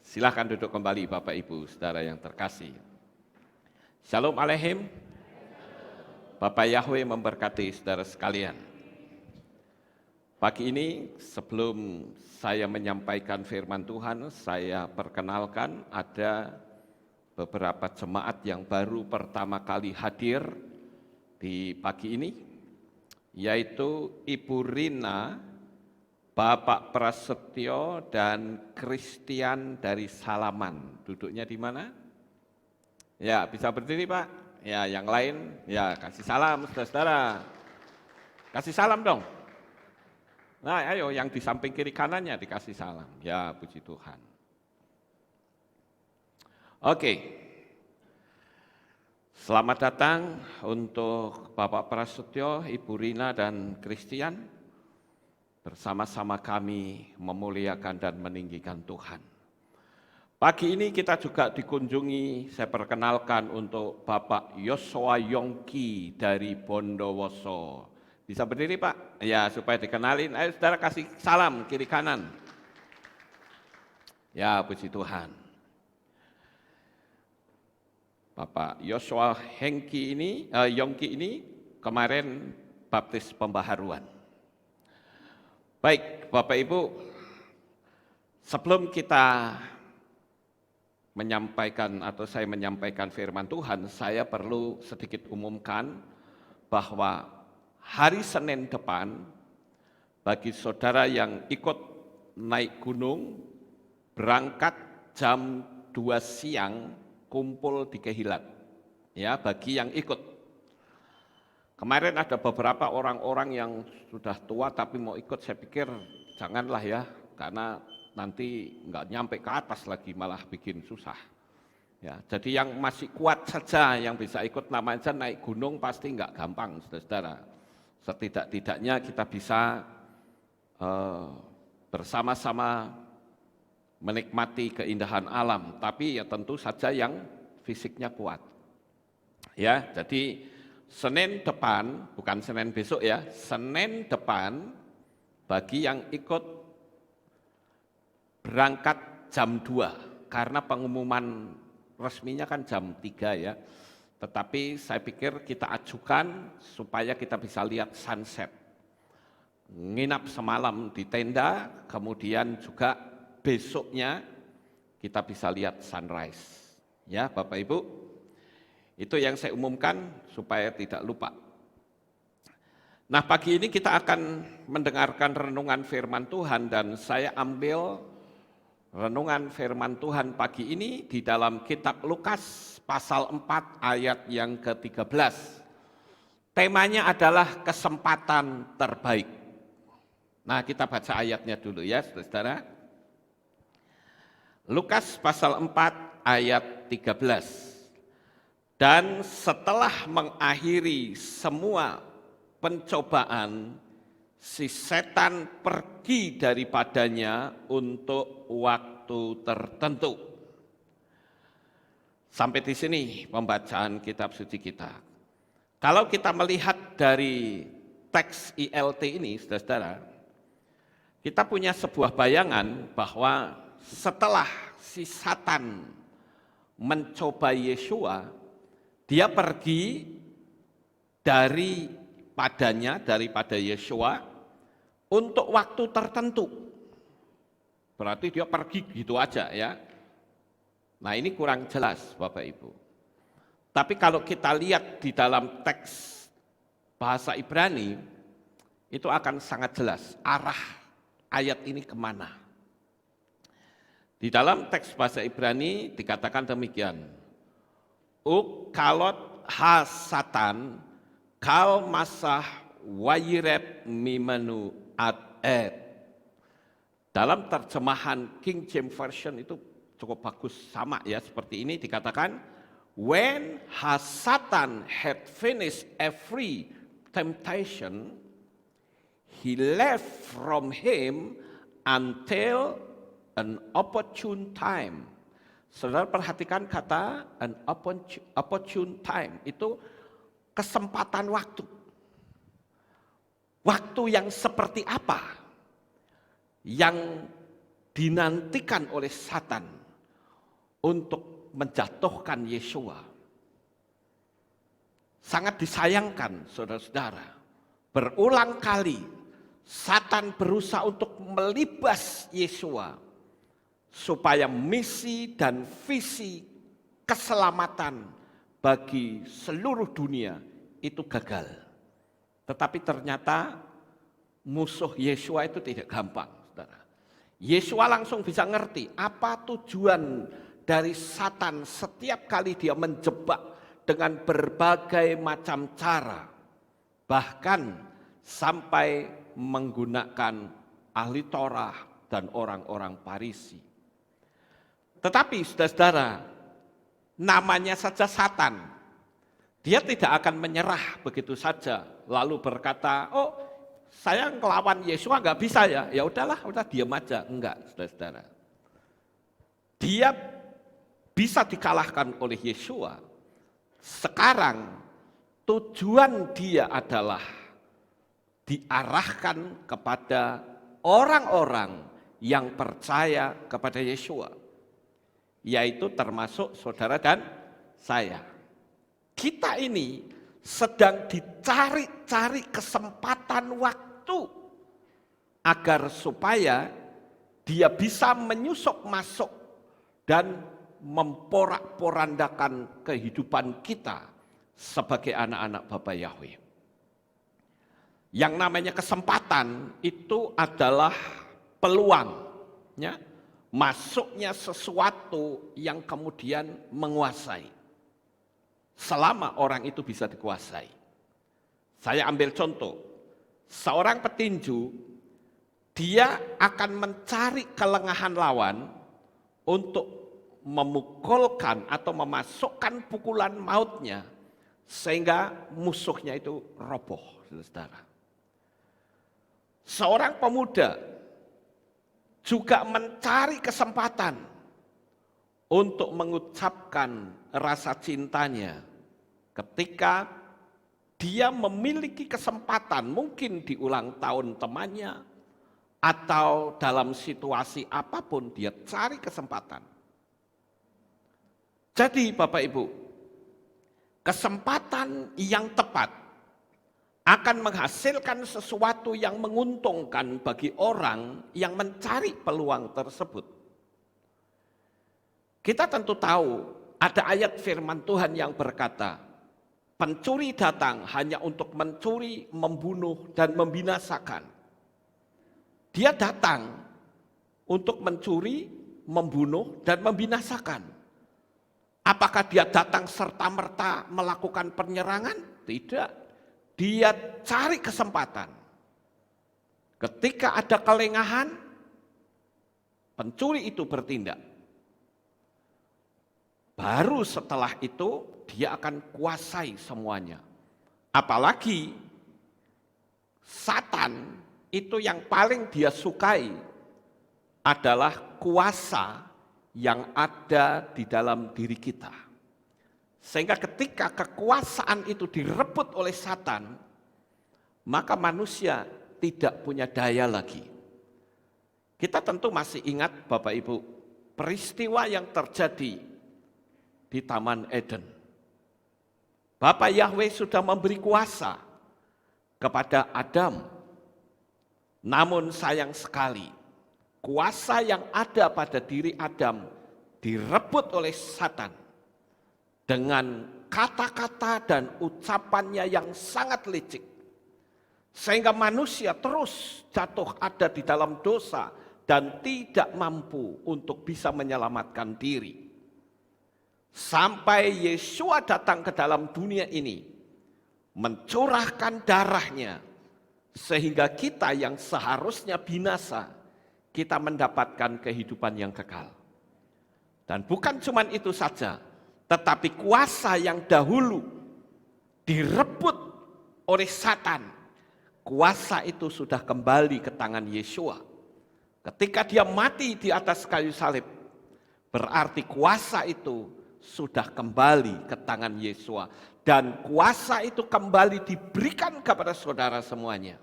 Silakan duduk kembali Bapak Ibu, saudara yang terkasih. Shalom Aleichem. Bapak Yahweh memberkati saudara sekalian. Pagi ini sebelum saya menyampaikan firman Tuhan, saya perkenalkan ada beberapa jemaat yang baru pertama kali hadir di pagi ini, yaitu Ibu Rina, Bapak Prasetyo, dan Christian dari Salaman. Duduknya di mana? Ya, bisa berdiri Pak. Ya, yang lain, ya kasih salam saudara-saudara. Kasih salam dong. Nah, ayo yang di samping kiri kanannya dikasih salam. Ya, puji Tuhan. Oke. Selamat datang untuk Bapak Prasetyo, Ibu Rina, dan Christian. Bersama-sama kami memuliakan dan meninggikan Tuhan. Pagi ini kita juga dikunjungi, saya perkenalkan untuk Bapak Yosua Yongki dari Bondowoso. Bisa berdiri Pak? Ya, supaya dikenalin. Ayo saudara kasih salam kiri kanan. Ya, puji Tuhan. Bapak Yosua Yongki ini kemarin baptis pembaharuan. Baik, Bapak Ibu, sebelum kita menyampaikan atau saya menyampaikan firman Tuhan, saya perlu sedikit umumkan bahwa hari Senin depan, bagi saudara yang ikut naik gunung, berangkat jam 2 siang, kumpul di Kehilat. Ya, bagi yang ikut. Kemarin ada beberapa orang-orang yang sudah tua tapi mau ikut, saya pikir janganlah ya, karena nanti nggak nyampe ke atas lagi malah bikin susah. Ya, jadi yang masih kuat saja yang bisa ikut, namanya naik gunung pasti nggak gampang, saudara-saudara. Setidak-tidaknya kita bisa bersama-sama menikmati keindahan alam, tapi ya tentu saja yang fisiknya kuat. Ya, jadi Senin depan, bukan Senin besok ya, Senin depan bagi yang ikut berangkat jam 2, karena pengumuman resminya kan jam 3 ya. Tetapi saya pikir kita ajukan supaya kita bisa lihat sunset. Nginap semalam di tenda, kemudian juga besoknya kita bisa lihat sunrise. Ya Bapak Ibu, itu yang saya umumkan supaya tidak lupa. Nah, pagi ini kita akan mendengarkan renungan firman Tuhan, dan saya ambil renungan firman Tuhan pagi ini di dalam kitab Lukas pasal 4 ayat yang ke-13. Temanya adalah kesempatan terbaik. Nah, kita baca ayatnya dulu ya, saudara. Lukas pasal 4 ayat 13. Dan setelah mengakhiri semua pencobaan, si setan pergi daripadanya untuk waktu tertentu. Sampai di sini pembacaan kitab suci kita. Kalau kita melihat dari teks ILT ini, saudara-saudara, kita punya sebuah bayangan bahwa setelah si Satan mencoba Yesua, dia pergi daripada Yesua untuk waktu tertentu. Berarti dia pergi gitu aja ya. Nah, ini kurang jelas Bapak Ibu. Tapi kalau kita lihat di dalam teks bahasa Ibrani, itu akan sangat jelas arah ayat ini kemana. Di dalam teks bahasa Ibrani dikatakan demikian. Kalot Satan kal masah wayirep mimanu ad. Dalam terjemahan King James Version itu cukup bagus, sama ya, seperti ini dikatakan, when Satan had finished every temptation, he left from him until an opportune time. Saudara perhatikan kata an opportune time, itu kesempatan waktu. Waktu yang seperti apa yang dinantikan oleh Satan untuk menjatuhkan Yesua. Sangat disayangkan, saudara-saudara. Berulang kali Satan berusaha untuk melibas Yesua supaya misi dan visi keselamatan bagi seluruh dunia itu gagal. Tetapi ternyata musuh Yesua itu tidak gampang, saudara. Yesua langsung bisa ngerti apa tujuan dari Satan setiap kali dia menjebak dengan berbagai macam cara, bahkan sampai menggunakan ahli Torah dan orang-orang Farisi. Tetapi saudara-saudara, namanya saja Satan, dia tidak akan menyerah begitu saja lalu berkata, oh saya ngelawan Yesua nggak bisa ya, ya udahlah, udah diam aja. Enggak, saudara-saudara. Dia bisa dikalahkan oleh Yesua. Sekarang tujuan dia adalah diarahkan kepada orang-orang yang percaya kepada Yesua, yaitu termasuk saudara dan saya. Kita ini sedang dicari-cari kesempatan waktu agar supaya dia bisa menyusup masuk dan memporak-porandakan kehidupan kita sebagai anak-anak Bapa Yahweh. Yang namanya kesempatan itu adalah peluang, ya, masuknya sesuatu yang kemudian menguasai. Selama orang itu bisa dikuasai. Saya ambil contoh, seorang petinju, dia akan mencari kelengahan lawan untuk memukulkan atau memasukkan pukulan mautnya sehingga musuhnya itu roboh, saudara. Seorang pemuda juga mencari kesempatan untuk mengucapkan rasa cintanya ketika dia memiliki kesempatan, mungkin di ulang tahun temannya atau dalam situasi apapun dia cari kesempatan. Jadi Bapak Ibu, kesempatan yang tepat akan menghasilkan sesuatu yang menguntungkan bagi orang yang mencari peluang tersebut. Kita tentu tahu ada ayat firman Tuhan yang berkata, pencuri datang hanya untuk mencuri, membunuh, dan membinasakan. Dia datang untuk mencuri, membunuh, dan membinasakan. Apakah dia datang serta-merta melakukan penyerangan? Tidak. Dia cari kesempatan. Ketika ada kelengahan, pencuri itu bertindak. Baru setelah itu dia akan kuasai semuanya. Apalagi Satan itu yang paling dia sukai adalah kuasa yang ada di dalam diri kita. Sehingga ketika kekuasaan itu direbut oleh Satan, maka manusia tidak punya daya lagi. Kita tentu masih ingat Bapak Ibu, peristiwa yang terjadi di Taman Eden. Bapa Yahweh sudah memberi kuasa kepada Adam. Namun sayang sekali, kuasa yang ada pada diri Adam direbut oleh Satan dengan kata-kata dan ucapannya yang sangat licik. Sehingga manusia terus jatuh ada di dalam dosa dan tidak mampu untuk bisa menyelamatkan diri. Sampai Yesua datang ke dalam dunia ini, mencurahkan darahnya, sehingga kita yang seharusnya binasa, kita mendapatkan kehidupan yang kekal. Dan bukan cuma itu saja, tetapi kuasa yang dahulu direbut oleh Satan, kuasa itu sudah kembali ke tangan Yesua. Ketika dia mati di atas kayu salib, berarti kuasa itu sudah kembali ke tangan Yesua. Dan kuasa itu kembali diberikan kepada saudara semuanya.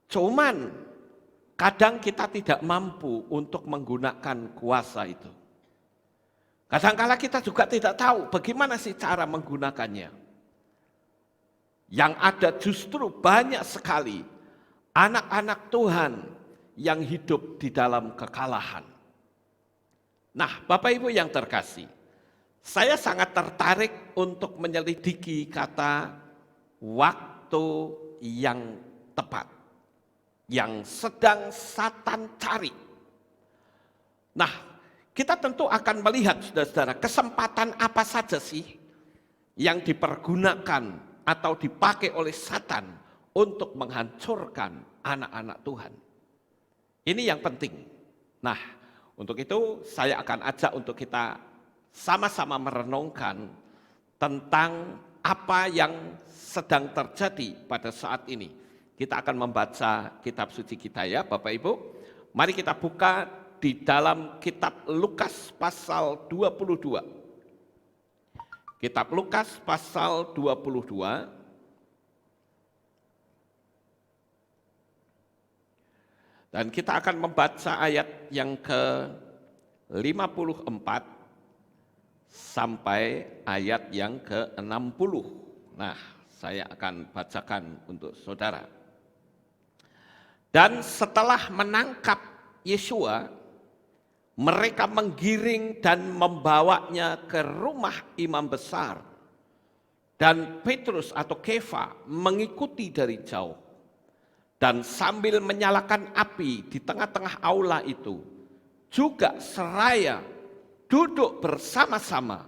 Cuman kadang kita tidak mampu untuk menggunakan kuasa itu. Kadangkala kita juga tidak tahu bagaimana sih cara menggunakannya. Yang ada justru banyak sekali anak-anak Tuhan yang hidup di dalam kekalahan. Nah, Bapak Ibu yang terkasih, saya sangat tertarik untuk menyelidiki kata waktu yang tepat, yang sedang Satan cari. Nah, kita tentu akan melihat, saudara-saudara, kesempatan apa saja sih yang dipergunakan atau dipakai oleh Satan untuk menghancurkan anak-anak Tuhan. Ini yang penting. Nah, untuk itu saya akan ajak untuk kita sama-sama merenungkan tentang apa yang sedang terjadi pada saat ini. Kita akan membaca kitab suci kita ya Bapak Ibu. Mari kita buka di dalam kitab Lukas pasal 22. Kitab Lukas pasal 22. Dan kita akan membaca ayat yang ke-54 sampai ayat yang ke-60. Nah, saya akan bacakan untuk saudara. Dan setelah menangkap Yesua, mereka menggiring dan membawanya ke rumah imam besar. Dan Petrus atau Kefa mengikuti dari jauh. Dan sambil menyalakan api di tengah-tengah aula itu, juga seraya duduk bersama-sama.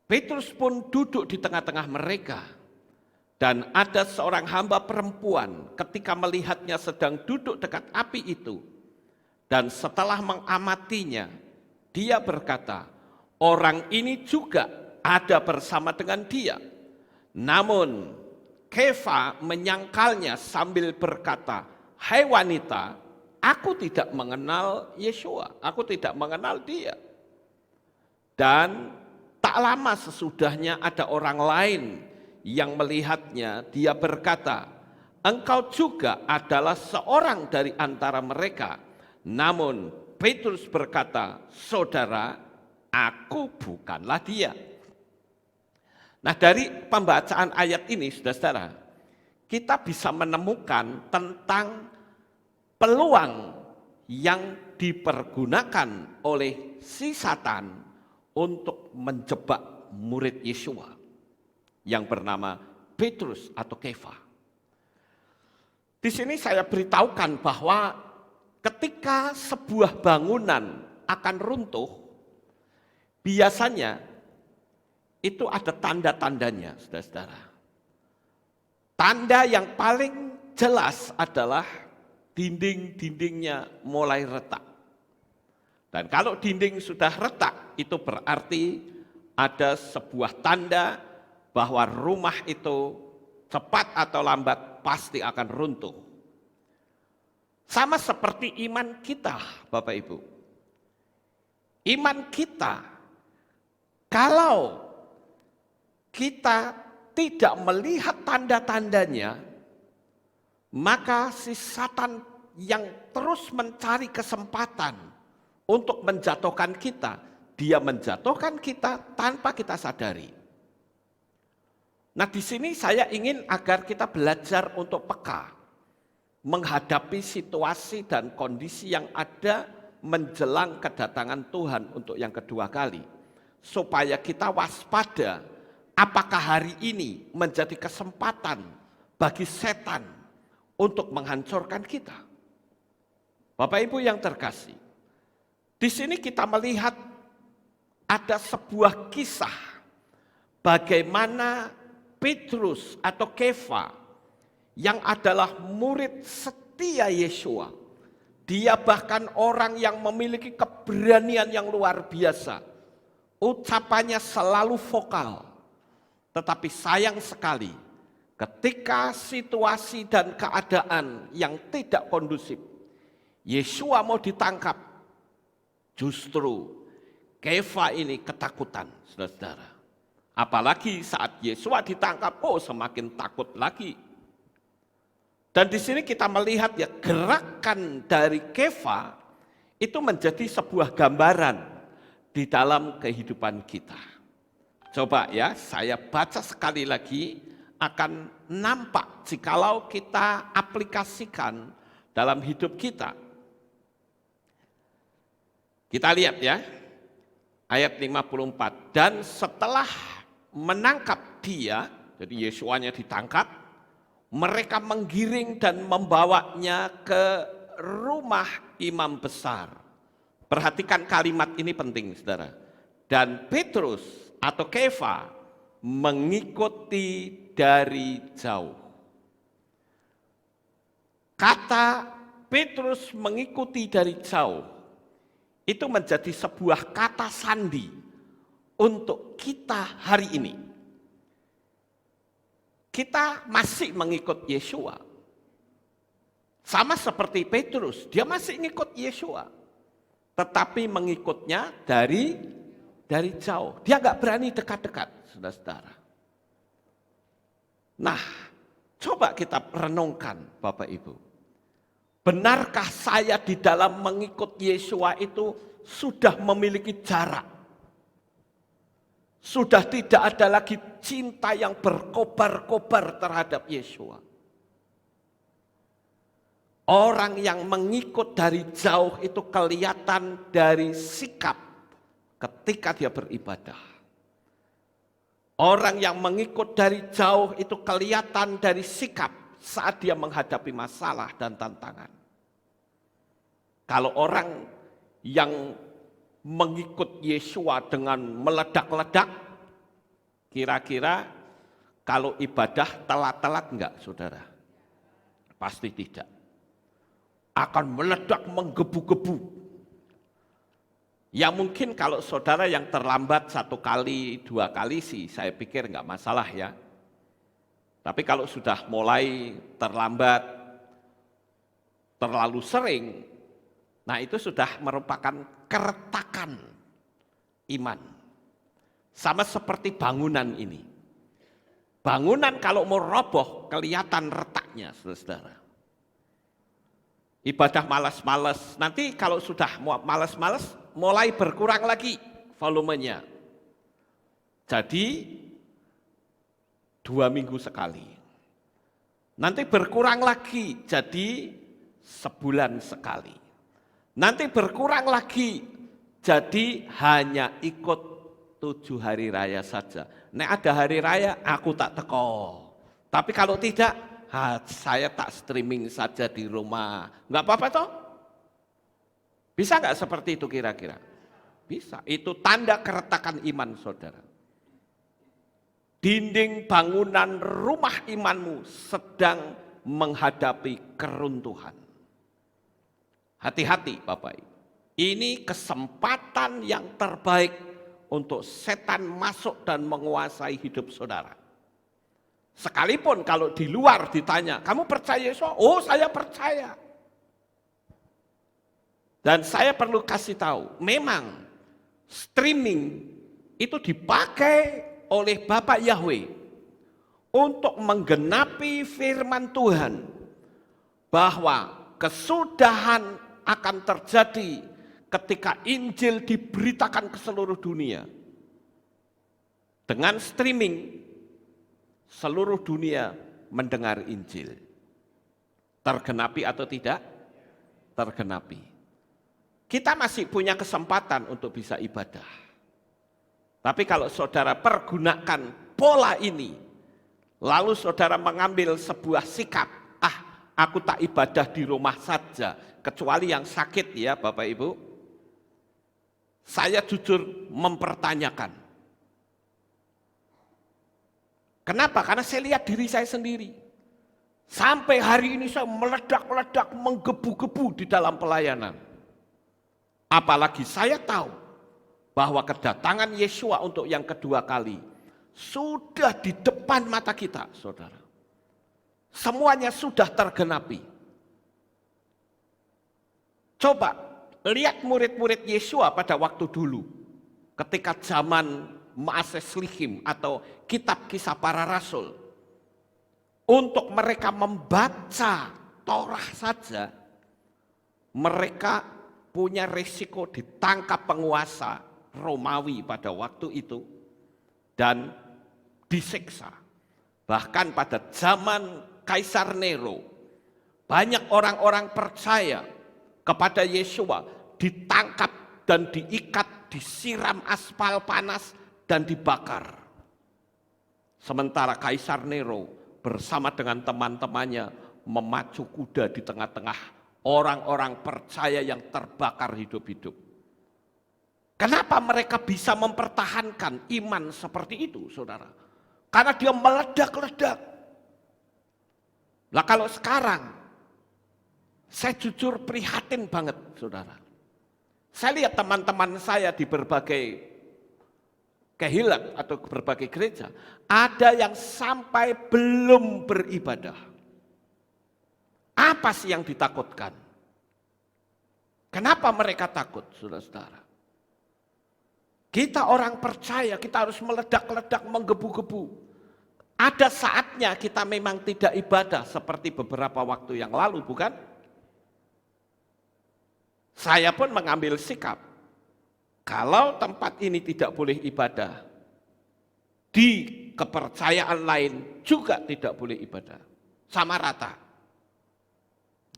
Petrus pun duduk di tengah-tengah mereka. Dan ada seorang hamba perempuan ketika melihatnya sedang duduk dekat api itu. Dan setelah mengamatinya, dia berkata, orang ini juga ada bersama dengan dia. Namun Kefa menyangkalnya sambil berkata, hai wanita, aku tidak mengenal Yesua, aku tidak mengenal dia. Dan tak lama sesudahnya ada orang lain yang melihatnya, dia berkata, engkau juga adalah seorang dari antara mereka. Namun Petrus berkata, saudara, aku bukanlah dia. Nah, dari pembacaan ayat ini, saudara-saudara, kita bisa menemukan tentang peluang yang dipergunakan oleh si Satan untuk menjebak murid Yesua yang bernama Petrus atau Kefa. Di sini saya beritahukan bahwa ketika sebuah bangunan akan runtuh, biasanya itu ada tanda-tandanya, saudara-saudara. Tanda yang paling jelas adalah dinding-dindingnya mulai retak. Dan kalau dinding sudah retak, itu berarti ada sebuah tanda bahwa rumah itu cepat atau lambat pasti akan runtuh. Sama seperti iman kita, Bapak Ibu. Iman kita, kalau kita tidak melihat tanda-tandanya, maka si Satan yang terus mencari kesempatan untuk menjatuhkan kita, dia menjatuhkan kita tanpa kita sadari. Nah, di sini saya ingin agar kita belajar untuk peka menghadapi situasi dan kondisi yang ada menjelang kedatangan Tuhan untuk yang kedua kali, supaya kita waspada. Apakah hari ini menjadi kesempatan bagi setan untuk menghancurkan kita? Bapak Ibu yang terkasih, di sini kita melihat ada sebuah kisah bagaimana Petrus atau Kefa yang adalah murid setia Yesua. Dia bahkan orang yang memiliki keberanian yang luar biasa. Ucapannya selalu vokal. Tetapi sayang sekali, ketika situasi dan keadaan yang tidak kondusif, Yesua mau ditangkap, justru Kefa ini ketakutan, saudara-saudara. Apalagi saat Yesua ditangkap, semakin takut lagi. Dan di sini kita melihat ya gerakan dari Kefa itu menjadi sebuah gambaran di dalam kehidupan kita. Coba ya, saya baca sekali lagi, akan nampak jikalau kita aplikasikan dalam hidup kita. Kita lihat ya, ayat 54. Dan setelah menangkap dia, jadi Yesuanya ditangkap, mereka menggiring dan membawanya ke rumah imam besar. Perhatikan kalimat ini penting, saudara. Dan Petrus atau Kefa mengikuti dari jauh. Kata Petrus mengikuti dari jauh itu menjadi sebuah kata sandi untuk kita hari ini. Kita masih mengikut Yesua. Sama seperti Petrus, dia masih mengikut Yesua. Tetapi mengikutnya dari jauh. Dia nggak berani dekat-dekat, saudara-saudara. Nah, coba kita renungkan Bapak Ibu. Benarkah saya di dalam mengikut Yesua itu sudah memiliki jarak? Sudah tidak ada lagi cinta yang berkobar-kobar terhadap Yesua. Orang yang mengikut dari jauh itu kelihatan dari sikap ketika dia beribadah. Orang yang mengikut dari jauh itu kelihatan dari sikap saat dia menghadapi masalah dan tantangan. Kalau orang yang mengikut Yesua dengan meledak-ledak, kira-kira kalau ibadah telat-telat enggak, saudara? Pasti tidak. Akan meledak menggebu-gebu. Ya mungkin kalau saudara yang terlambat 1 kali, 2 kali sih saya pikir enggak masalah ya. Tapi kalau sudah mulai terlambat, terlalu sering, nah itu sudah merupakan keretakan iman. Sama seperti bangunan ini. Bangunan kalau mau roboh kelihatan retaknya, saudara. Ibadah malas-malas, nanti kalau sudah malas-malas mulai berkurang lagi volumenya. Jadi 2 minggu sekali. Nanti berkurang lagi jadi sebulan sekali. Nanti berkurang lagi jadi hanya ikut 7 hari raya saja. Nek ada hari raya aku tak teko. Tapi kalau tidak, saya tak streaming saja di rumah. Enggak apa-apa toh? Bisa enggak seperti itu kira-kira? Bisa. Itu tanda keretakan iman saudara. Dinding bangunan rumah imanmu sedang menghadapi keruntuhan. Hati-hati Bapak Ibu. Ini kesempatan yang terbaik untuk setan masuk dan menguasai hidup saudara. Sekalipun kalau di luar ditanya, kamu percaya Yesus? Oh saya percaya. Dan saya perlu kasih tahu, memang streaming itu dipakai oleh Bapak Yahweh untuk menggenapi firman Tuhan bahwa kesudahan akan terjadi ketika Injil diberitakan ke seluruh dunia. Dengan streaming, seluruh dunia mendengar Injil. Tergenapi atau tidak? Tergenapi. Kita masih punya kesempatan untuk bisa ibadah. Tapi kalau saudara pergunakan pola ini, lalu saudara mengambil sebuah sikap, aku tak ibadah di rumah saja, kecuali yang sakit ya Bapak Ibu. Saya jujur mempertanyakan. Kenapa? Karena saya lihat diri saya sendiri. Sampai hari ini saya meledak-ledak, menggebu-gebu di dalam pelayanan. Apalagi saya tahu bahwa kedatangan Yesua untuk yang kedua kali sudah di depan mata kita, saudara. Semuanya sudah tergenapi. Coba lihat murid-murid Yesua pada waktu dulu, ketika zaman Ma'ases Lihim atau kitab kisah para rasul. Untuk mereka membaca Torah saja, mereka punya resiko ditangkap penguasa Romawi pada waktu itu dan disiksa. Bahkan pada zaman Kaisar Nero, banyak orang-orang percaya kepada Yesua ditangkap dan diikat, disiram aspal panas dan dibakar. Sementara Kaisar Nero bersama dengan teman-temannya memacu kuda di tengah-tengah orang-orang percaya yang terbakar hidup-hidup. Kenapa mereka bisa mempertahankan iman seperti itu, saudara? Karena dia meledak-ledak. Nah kalau sekarang, saya jujur prihatin banget, saudara. Saya lihat teman-teman saya di berbagai kehilat atau berbagai gereja, ada yang sampai belum beribadah. Apa sih yang ditakutkan? Kenapa mereka takut, saudara-saudara? Kita orang percaya, kita harus meledak-ledak, menggebu-gebu. Ada saatnya kita memang tidak ibadah seperti beberapa waktu yang lalu, bukan? Saya pun mengambil sikap, kalau tempat ini tidak boleh ibadah, di kepercayaan lain juga tidak boleh ibadah, sama rata.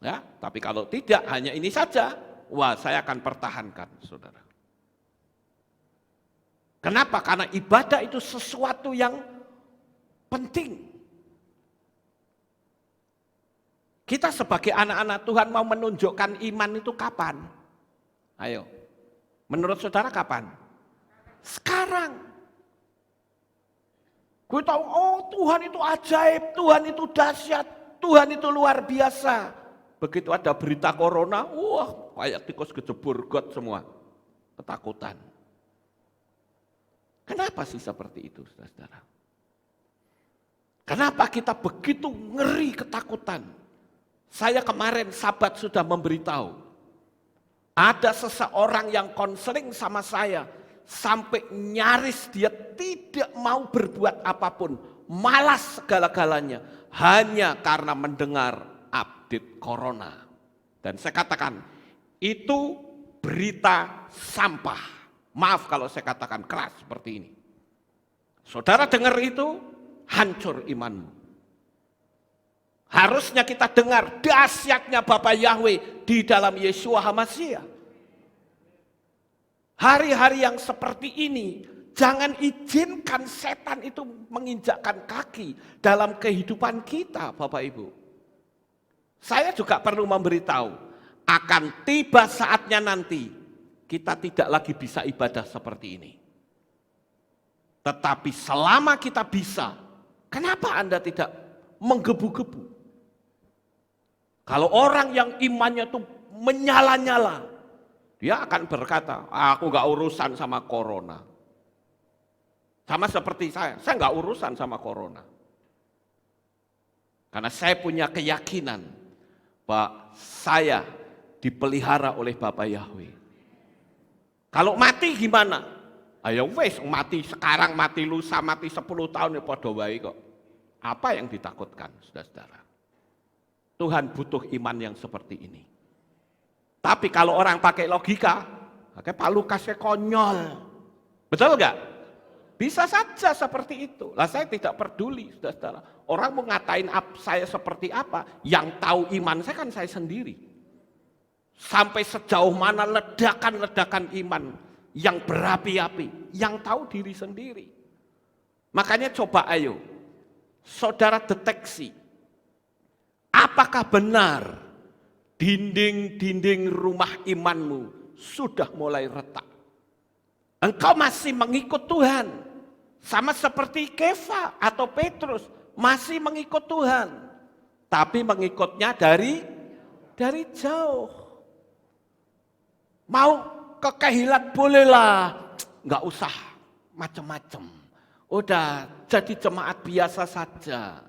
Ya, tapi kalau tidak hanya ini saja, wah saya akan pertahankan, saudara. Kenapa? Karena ibadah itu sesuatu yang penting. Kita sebagai anak-anak Tuhan mau menunjukkan iman itu kapan? Ayo, menurut saudara kapan? Sekarang. Gue tahu, oh Tuhan itu ajaib, Tuhan itu dahsyat, Tuhan itu luar biasa. Begitu ada berita corona, wah kayak tikus kejebur got semua. Ketakutan. Kenapa sih seperti itu, saudara-saudara? Kenapa kita begitu ngeri ketakutan? Saya kemarin Sabat sudah memberitahu. Ada seseorang yang konseling sama saya. Sampai nyaris dia tidak mau berbuat apapun. Malas segala-galanya. Hanya karena mendengar update corona. Dan saya katakan, itu berita sampah. Maaf kalau saya katakan keras seperti ini. Saudara dengar itu, hancur imanmu. Harusnya kita dengar dahsyatnya Bapa Yahweh di dalam Yeshua HaMashiach. Hari-hari yang seperti ini, jangan izinkan setan itu menginjakkan kaki dalam kehidupan kita, Bapak Ibu. Saya juga perlu memberitahu, akan tiba saatnya nanti kita tidak lagi bisa ibadah seperti ini. Tetapi selama kita bisa, kenapa Anda tidak menggebu-gebu? Kalau orang yang imannya itu menyala-nyala, dia akan berkata, aku gak urusan sama corona. Sama seperti saya gak urusan sama corona. Karena saya punya keyakinan bahwa saya dipelihara oleh Bapa Yahweh. Kalau mati gimana? Ayo wes mati sekarang, mati lusa, mati 10 tahun ya padha wae kok. Apa yang ditakutkan, saudara-saudara? Tuhan butuh iman yang seperti ini. Tapi kalau orang pakai logika, pakai Pak Lukasnya konyol. Betul enggak? Bisa saja seperti itu. Lah saya tidak peduli, saudara-saudara. Orang mau ngatain saya seperti apa, yang tahu iman saya kan saya sendiri. Sampai sejauh mana ledakan-ledakan iman yang berapi-api, yang tahu diri sendiri. Makanya coba ayo, saudara deteksi, apakah benar dinding-dinding rumah imanmu sudah mulai retak? Engkau masih mengikut Tuhan, sama seperti Kefa atau Petrus, masih mengikut Tuhan, tapi mengikutnya dari jauh. Mau ke kehilat bolehlah, nggak usah macam-macam. Udah jadi jemaat biasa saja.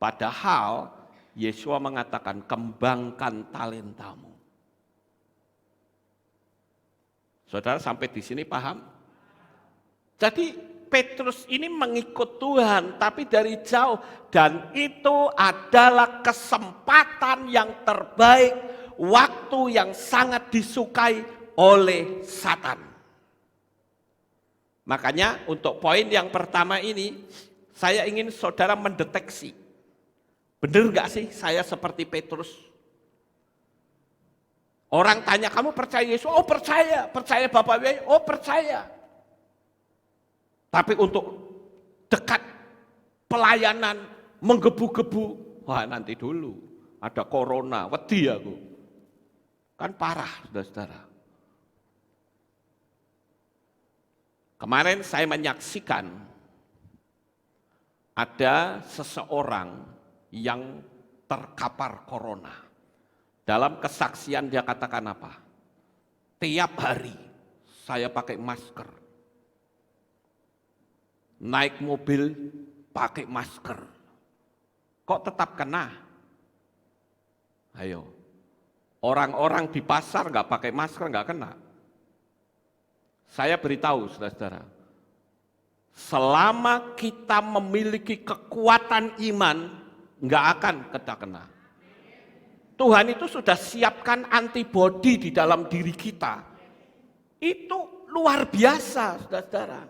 Padahal Yesua mengatakan kembangkan talentamu. Saudara sampai di sini paham? Jadi Petrus ini mengikut Tuhan tapi dari jauh, dan itu adalah kesempatan yang terbaik, waktu yang sangat disukai oleh Satan. Makanya untuk poin yang pertama ini, saya ingin saudara mendeteksi. Benar nggak sih saya seperti Petrus? Orang tanya, kamu percaya Yesus? Oh percaya, percaya Bapak Yesus? Oh percaya. Tapi untuk dekat pelayanan, menggebu-gebu, wah nanti dulu, ada corona, wedi aku. Kan parah, saudara-saudara. Kemarin saya menyaksikan ada seseorang yang terkapar corona. Dalam kesaksian dia katakan apa? Tiap hari saya pakai masker. Naik mobil pakai masker. Kok tetap kena? Ayo. Orang-orang di pasar nggak pakai masker nggak kena. Saya beritahu saudara-saudara, selama kita memiliki kekuatan iman, nggak akan kita kena. Tuhan itu sudah siapkan antibodi di dalam diri kita. Itu luar biasa, saudara-saudara.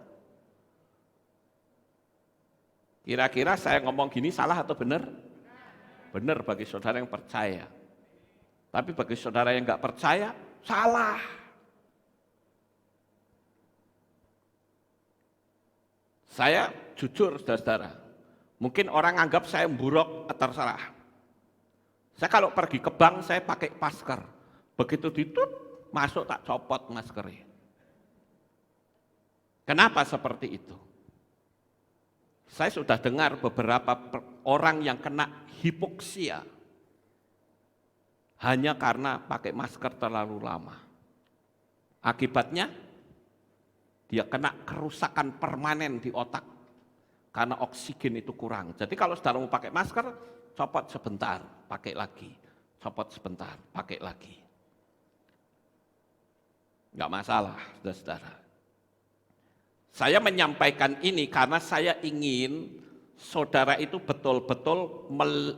Kira-kira saya ngomong gini salah atau benar? Benar bagi saudara yang percaya. Tapi bagi saudara yang nggak percaya, salah. Saya jujur saudara-saudara, mungkin orang anggap saya buruk, terserah. Saya kalau pergi ke bank saya pakai masker, begitu ditut masuk tak copot maskernya. Kenapa seperti itu? Saya sudah dengar beberapa orang yang kena hipoksia hanya karena pakai masker terlalu lama. Akibatnya dia kena kerusakan permanen di otak karena oksigen itu kurang. Jadi kalau saudara mau pakai masker, copot sebentar, pakai lagi. Copot sebentar, pakai lagi. Enggak masalah, saudara-saudara. Saya menyampaikan ini karena saya ingin saudara itu betul-betul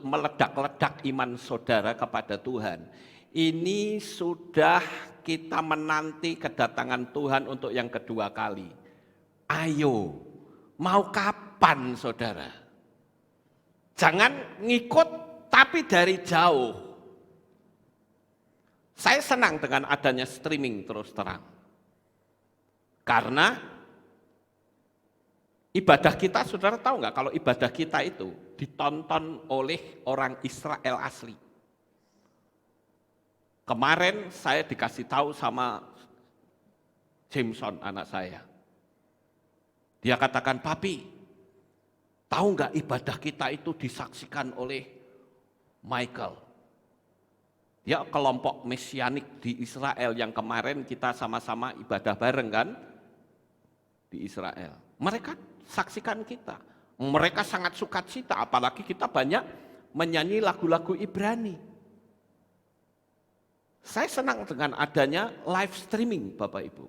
meledak-ledak iman saudara kepada Tuhan. Ini sudah kita menanti kedatangan Tuhan untuk yang kedua kali. Ayo, mau kapan saudara? Jangan ngikut tapi dari jauh. Saya senang dengan adanya streaming terus terang. Karena ibadah kita, saudara tahu nggak kalau ibadah kita itu ditonton oleh orang Israel asli. Kemarin saya dikasih tahu sama Jameson anak saya. Dia katakan, papi, tahu nggak ibadah kita itu disaksikan oleh Michael. Dia kelompok mesianik di Israel yang kemarin kita sama-sama ibadah bareng kan di Israel. Mereka saksikan kita. Mereka sangat sukacita, apalagi kita banyak menyanyi lagu-lagu Ibrani. Saya senang dengan adanya live streaming Bapak Ibu.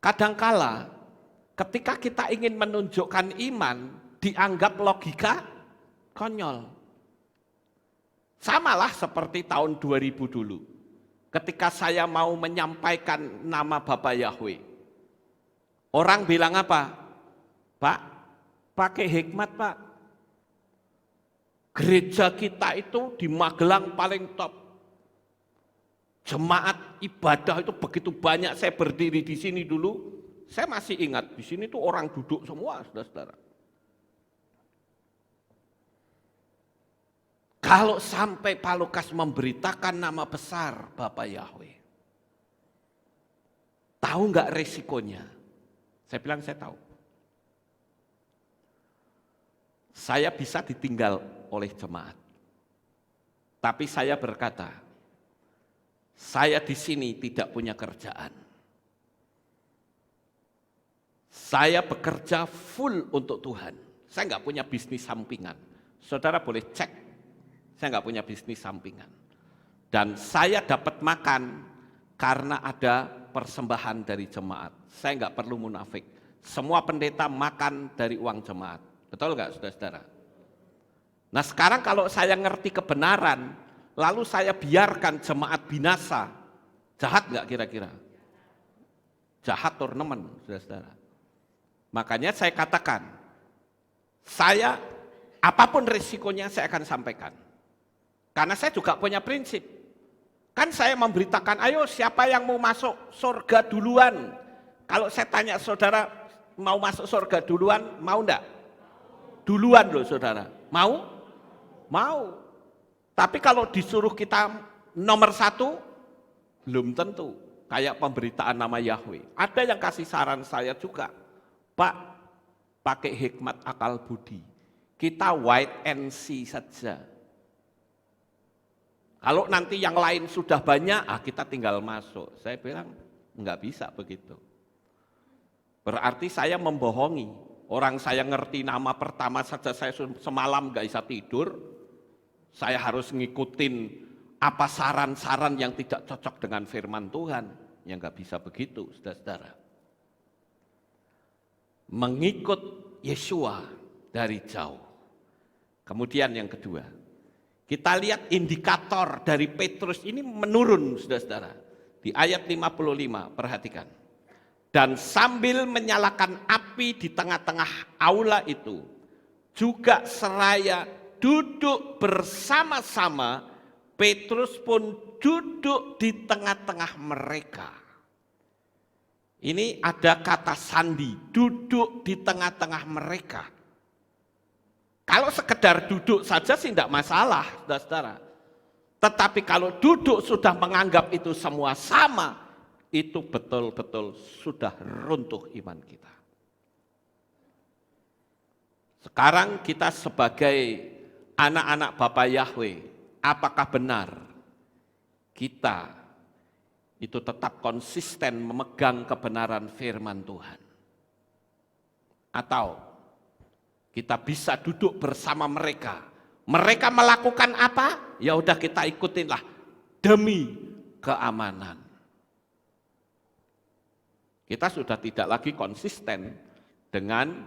Kadangkala ketika kita ingin menunjukkan iman, dianggap logika konyol. Samalah seperti tahun 2000 dulu. Ketika saya mau menyampaikan nama Bapak Yahweh. Orang bilang apa? Pak, pakai hikmat Pak. Gereja kita itu di Magelang paling top. Jemaat ibadah itu begitu banyak, saya berdiri di sini dulu, saya masih ingat, di sini tuh orang duduk semua, saudara-saudara. Kalau sampai Pak Lukas memberitakan nama besar Bapak Yahweh, tahu nggak resikonya? Saya bilang saya tahu. Saya bisa ditinggal oleh jemaat. Tapi saya berkata, saya di sini tidak punya kerjaan. Saya bekerja full untuk Tuhan. Saya nggak punya bisnis sampingan. Saudara boleh cek, saya nggak punya bisnis sampingan. Dan saya dapat makan karena ada persembahan dari jemaat. Saya nggak perlu munafik. Semua pendeta makan dari uang jemaat. Betul nggak saudara-saudara? Nah sekarang kalau saya ngerti kebenaran, lalu saya biarkan jemaat binasa, jahat nggak kira-kira? Jahat turnemen, saudara-saudara. Makanya saya katakan, saya apapun risikonya saya akan sampaikan. Karena saya juga punya prinsip. Kan saya memberitakan, ayo siapa yang mau masuk surga duluan. Kalau saya tanya saudara, mau masuk surga duluan, mau enggak? Duluan loh saudara, mau? Mau. Tapi kalau disuruh kita nomor 1, belum tentu. Kayak pemberitaan nama Yahweh. Ada yang kasih saran saya juga, Pak, pakai hikmat akal budi. Kita wait and see saja. Kalau nanti yang lain sudah banyak, kita tinggal masuk. Saya bilang, enggak bisa begitu. Berarti saya membohongi. Orang saya ngerti nama pertama saja, saya semalam enggak bisa tidur. Saya harus ngikutin apa saran-saran yang tidak cocok dengan firman Tuhan, yang nggak bisa begitu, saudara-saudara. Mengikut Yesua dari jauh. Kemudian yang kedua, kita lihat indikator dari Petrus ini menurun, saudara-saudara. Di ayat 55, perhatikan. Dan sambil menyalakan api di tengah-tengah aula itu, juga seraya duduk bersama-sama, Petrus pun duduk di tengah-tengah mereka. Ini ada kata sandi, duduk di tengah-tengah mereka. Kalau sekedar duduk saja sih tidak masalah, saudara-saudara. Tetapi kalau duduk sudah menganggap itu semua sama, itu betul-betul sudah runtuh iman kita. Sekarang kita sebagai anak-anak Bapa Yahweh, apakah benar kita itu tetap konsisten memegang kebenaran firman Tuhan? Atau kita bisa duduk bersama mereka. Mereka melakukan apa? Ya udah kita ikutinlah demi keamanan. Kita sudah tidak lagi konsisten dengan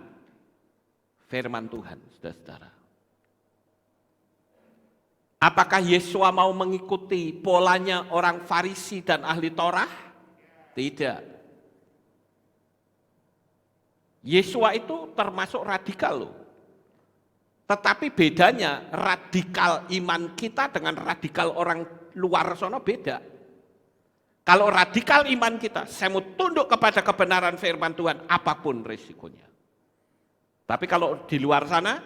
firman Tuhan, saudara-saudara. Apakah Yesua mau mengikuti polanya orang Farisi dan ahli Torah? Tidak. Yesua itu termasuk radikal loh. Tetapi bedanya radikal iman kita dengan radikal orang luar sana beda. Kalau radikal iman kita, saya mau tunduk kepada kebenaran firman Tuhan apapun resikonya. Tapi kalau di luar sana,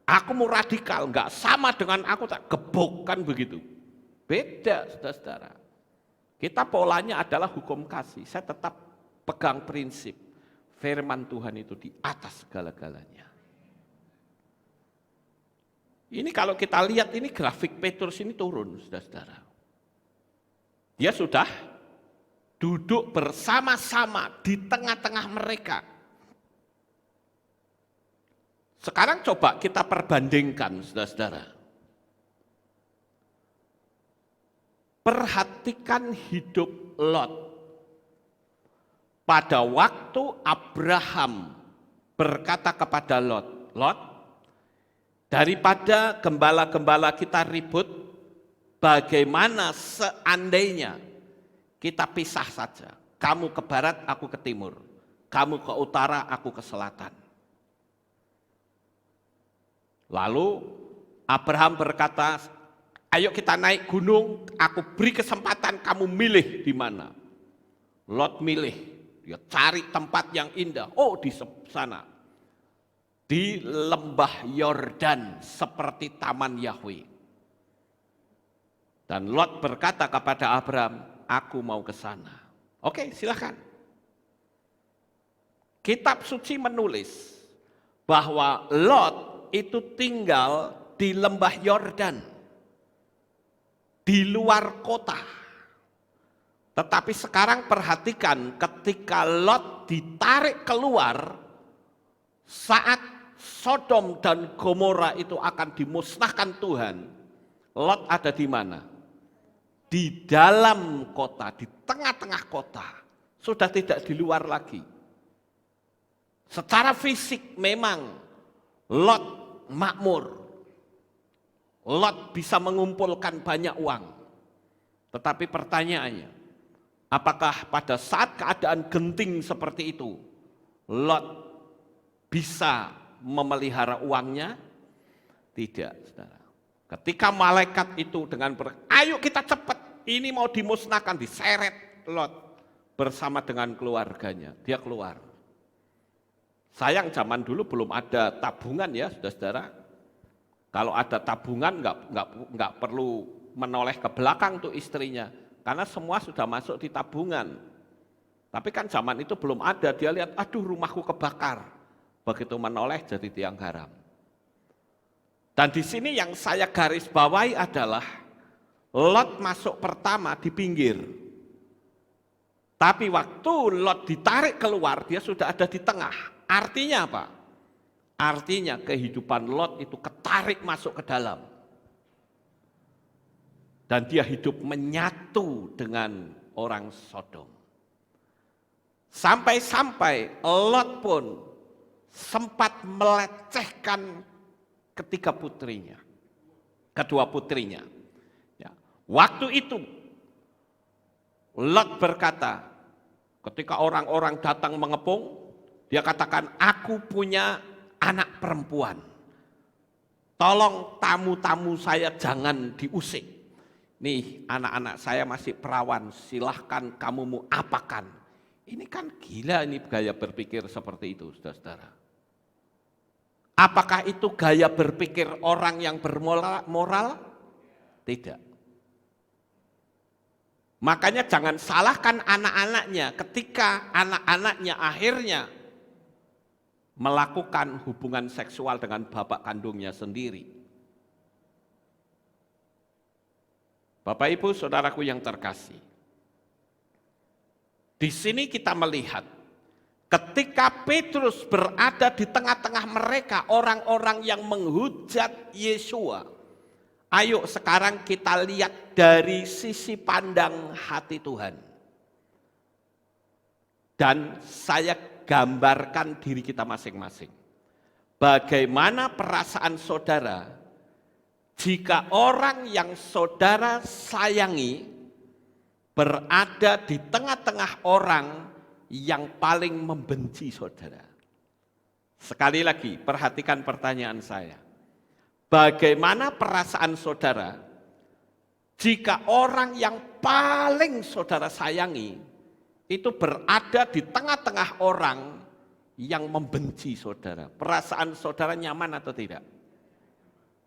aku mau radikal, enggak sama dengan aku, tak gebok, kan begitu. Beda, saudara-saudara. Kita polanya adalah hukum kasih. Saya tetap pegang prinsip firman Tuhan itu di atas segala-galanya. Ini kalau kita lihat ini grafik Petrus ini turun, saudara-saudara. Dia sudah duduk bersama-sama di tengah-tengah mereka. Sekarang coba kita perbandingkan, saudara-saudara. Perhatikan hidup Lot. Pada waktu Abraham berkata kepada Lot, Lot, daripada gembala-gembala kita ribut, bagaimana seandainya kita pisah saja. Kamu ke barat, aku ke timur. Kamu ke utara, aku ke selatan. Lalu Abraham berkata, ayo kita naik gunung, aku beri kesempatan kamu milih di mana. Lot milih, dia cari tempat yang indah. Oh, di sana. Di lembah Yordan seperti taman Yahweh. Dan Lot berkata kepada Abraham, aku mau ke sana. Oke, silakan. Kitab suci menulis bahwa Lot itu tinggal di lembah Yordan, di luar kota. Tetapi sekarang perhatikan, ketika Lot ditarik keluar, saat Sodom dan Gomora itu akan dimusnahkan Tuhan, Lot ada di mana? Di dalam kota, di tengah-tengah kota, sudah tidak di luar lagi. Secara fisik memang Lot makmur, Lot bisa mengumpulkan banyak uang. Tetapi pertanyaannya, Apakah pada saat keadaan genting seperti itu, Lot bisa memelihara uangnya? Tidak, saudara. Ketika malaikat itu dengan ayo kita cepat, ini mau dimusnahkan, diseret Lot bersama dengan keluarganya. Dia keluar. Sayang zaman dulu belum ada tabungan ya, saudara-saudara. Kalau ada tabungan nggak perlu menoleh ke belakang tuh istrinya, karena semua sudah masuk di tabungan. Tapi kan zaman itu belum ada, dia lihat, aduh rumahku kebakar. Begitu menoleh jadi tiang garam. Dan di sini yang saya garis bawahi adalah, Lot masuk pertama di pinggir. Tapi waktu Lot ditarik keluar, dia sudah ada di tengah. Artinya apa? Artinya kehidupan Lot itu ketarik masuk ke dalam. Dan dia hidup menyatu dengan orang Sodom. Sampai-sampai Lot pun sempat melecehkan kedua putrinya. Ya. Waktu itu Lot berkata, ketika orang-orang datang mengepung, dia katakan, aku punya anak perempuan. Tolong tamu-tamu saya jangan diusik. Nih anak-anak saya masih perawan, silahkan kamu mau apakan. Ini kan gila ini gaya berpikir seperti itu, saudara-saudara. Apakah itu gaya berpikir orang yang bermoral? Tidak. Makanya jangan salahkan anak-anaknya ketika anak-anaknya akhirnya melakukan hubungan seksual dengan bapak kandungnya sendiri. Bapak Ibu saudaraku yang terkasih, di sini kita melihat ketika Petrus berada di tengah-tengah mereka orang-orang yang menghujat Yesua. Ayo sekarang kita lihat dari sisi pandang hati Tuhan. Dan saya gambarkan diri kita masing-masing. Bagaimana perasaan saudara jika orang yang saudara sayangi berada di tengah-tengah orang yang paling membenci saudara. Sekali lagi, perhatikan pertanyaan saya. Bagaimana perasaan saudara jika orang yang paling saudara sayangi itu berada di tengah-tengah orang yang membenci saudara? Perasaan saudara nyaman atau tidak?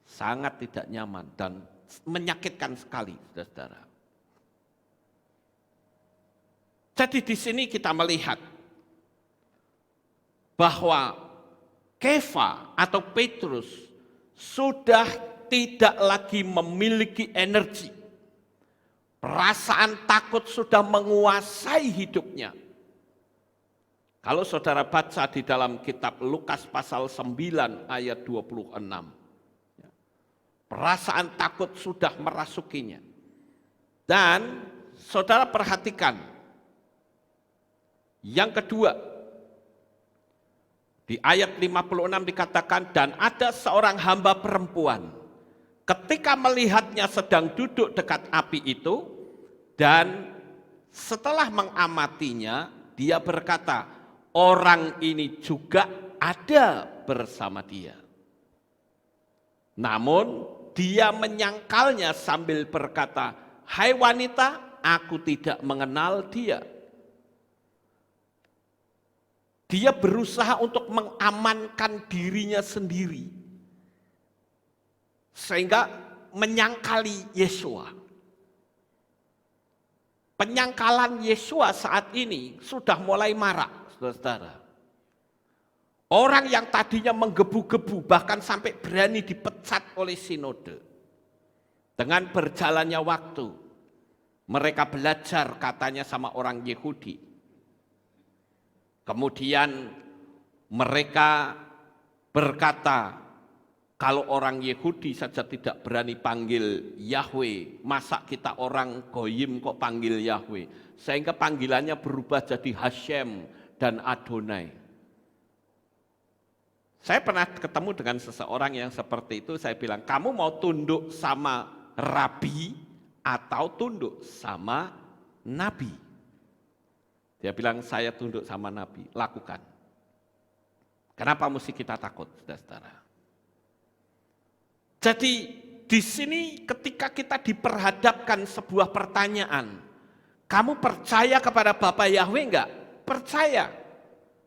Sangat tidak nyaman dan menyakitkan sekali, saudara. Jadi di sini kita melihat bahwa Kefa atau Petrus sudah tidak lagi memiliki energi. Perasaan takut sudah menguasai hidupnya. Kalau saudara baca di dalam kitab Lukas pasal 9 ayat 26. Perasaan takut sudah merasukinya. Dan saudara perhatikan. Yang kedua, di ayat 56 dikatakan, dan ada seorang hamba perempuan ketika melihatnya sedang duduk dekat api itu, dan setelah mengamatinya, dia berkata, orang ini juga ada bersama dia. Namun dia menyangkalnya sambil berkata, hai wanita, aku tidak mengenal dia. Dia berusaha untuk mengamankan dirinya sendiri. Sehingga menyangkali Yesua. Penyangkalan Yesua saat ini sudah mulai marak, saudara-saudara. Orang yang tadinya menggebu-gebu bahkan sampai berani dipecat oleh sinode. Dengan berjalannya waktu, mereka belajar katanya sama orang Yahudi. Kemudian mereka berkata, kalau orang Yahudi saja tidak berani panggil Yahweh, masa kita orang Goyim kok panggil Yahweh? Sehingga panggilannya berubah jadi Hashem dan Adonai. Saya pernah ketemu dengan seseorang yang seperti itu, saya bilang, kamu mau tunduk sama Rabi atau tunduk sama Nabi? Dia bilang, saya tunduk sama Nabi, lakukan. Kenapa mesti kita takut, saudara-saudara? Jadi di sini ketika kita diperhadapkan sebuah pertanyaan, kamu percaya kepada Bapa Yahweh enggak? Percaya.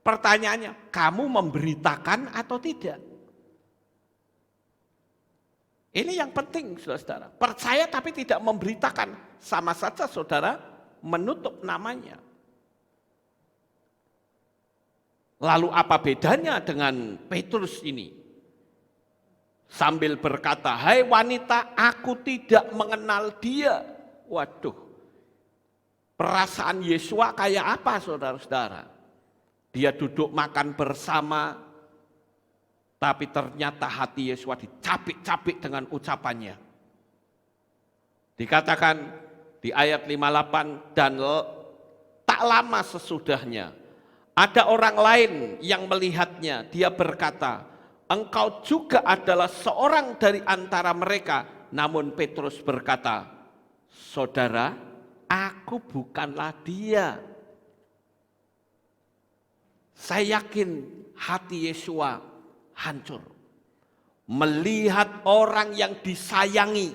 Pertanyaannya, kamu memberitakan atau tidak? Ini yang penting, saudara-saudara. Percaya tapi tidak memberitakan, sama saja saudara menutup namanya. Lalu apa bedanya dengan Petrus ini? Sambil berkata, hai wanita, aku tidak mengenal dia. Waduh, perasaan Yesua kayak apa saudara-saudara? Dia duduk makan bersama, tapi ternyata hati Yesua dicapik-capik dengan ucapannya. Dikatakan di ayat 58, dan tak lama sesudahnya, ada orang lain yang melihatnya, dia berkata, engkau juga adalah seorang dari antara mereka. Namun Petrus berkata, saudara, aku bukanlah dia. Saya yakin hati Yesua hancur. Melihat orang yang disayangi,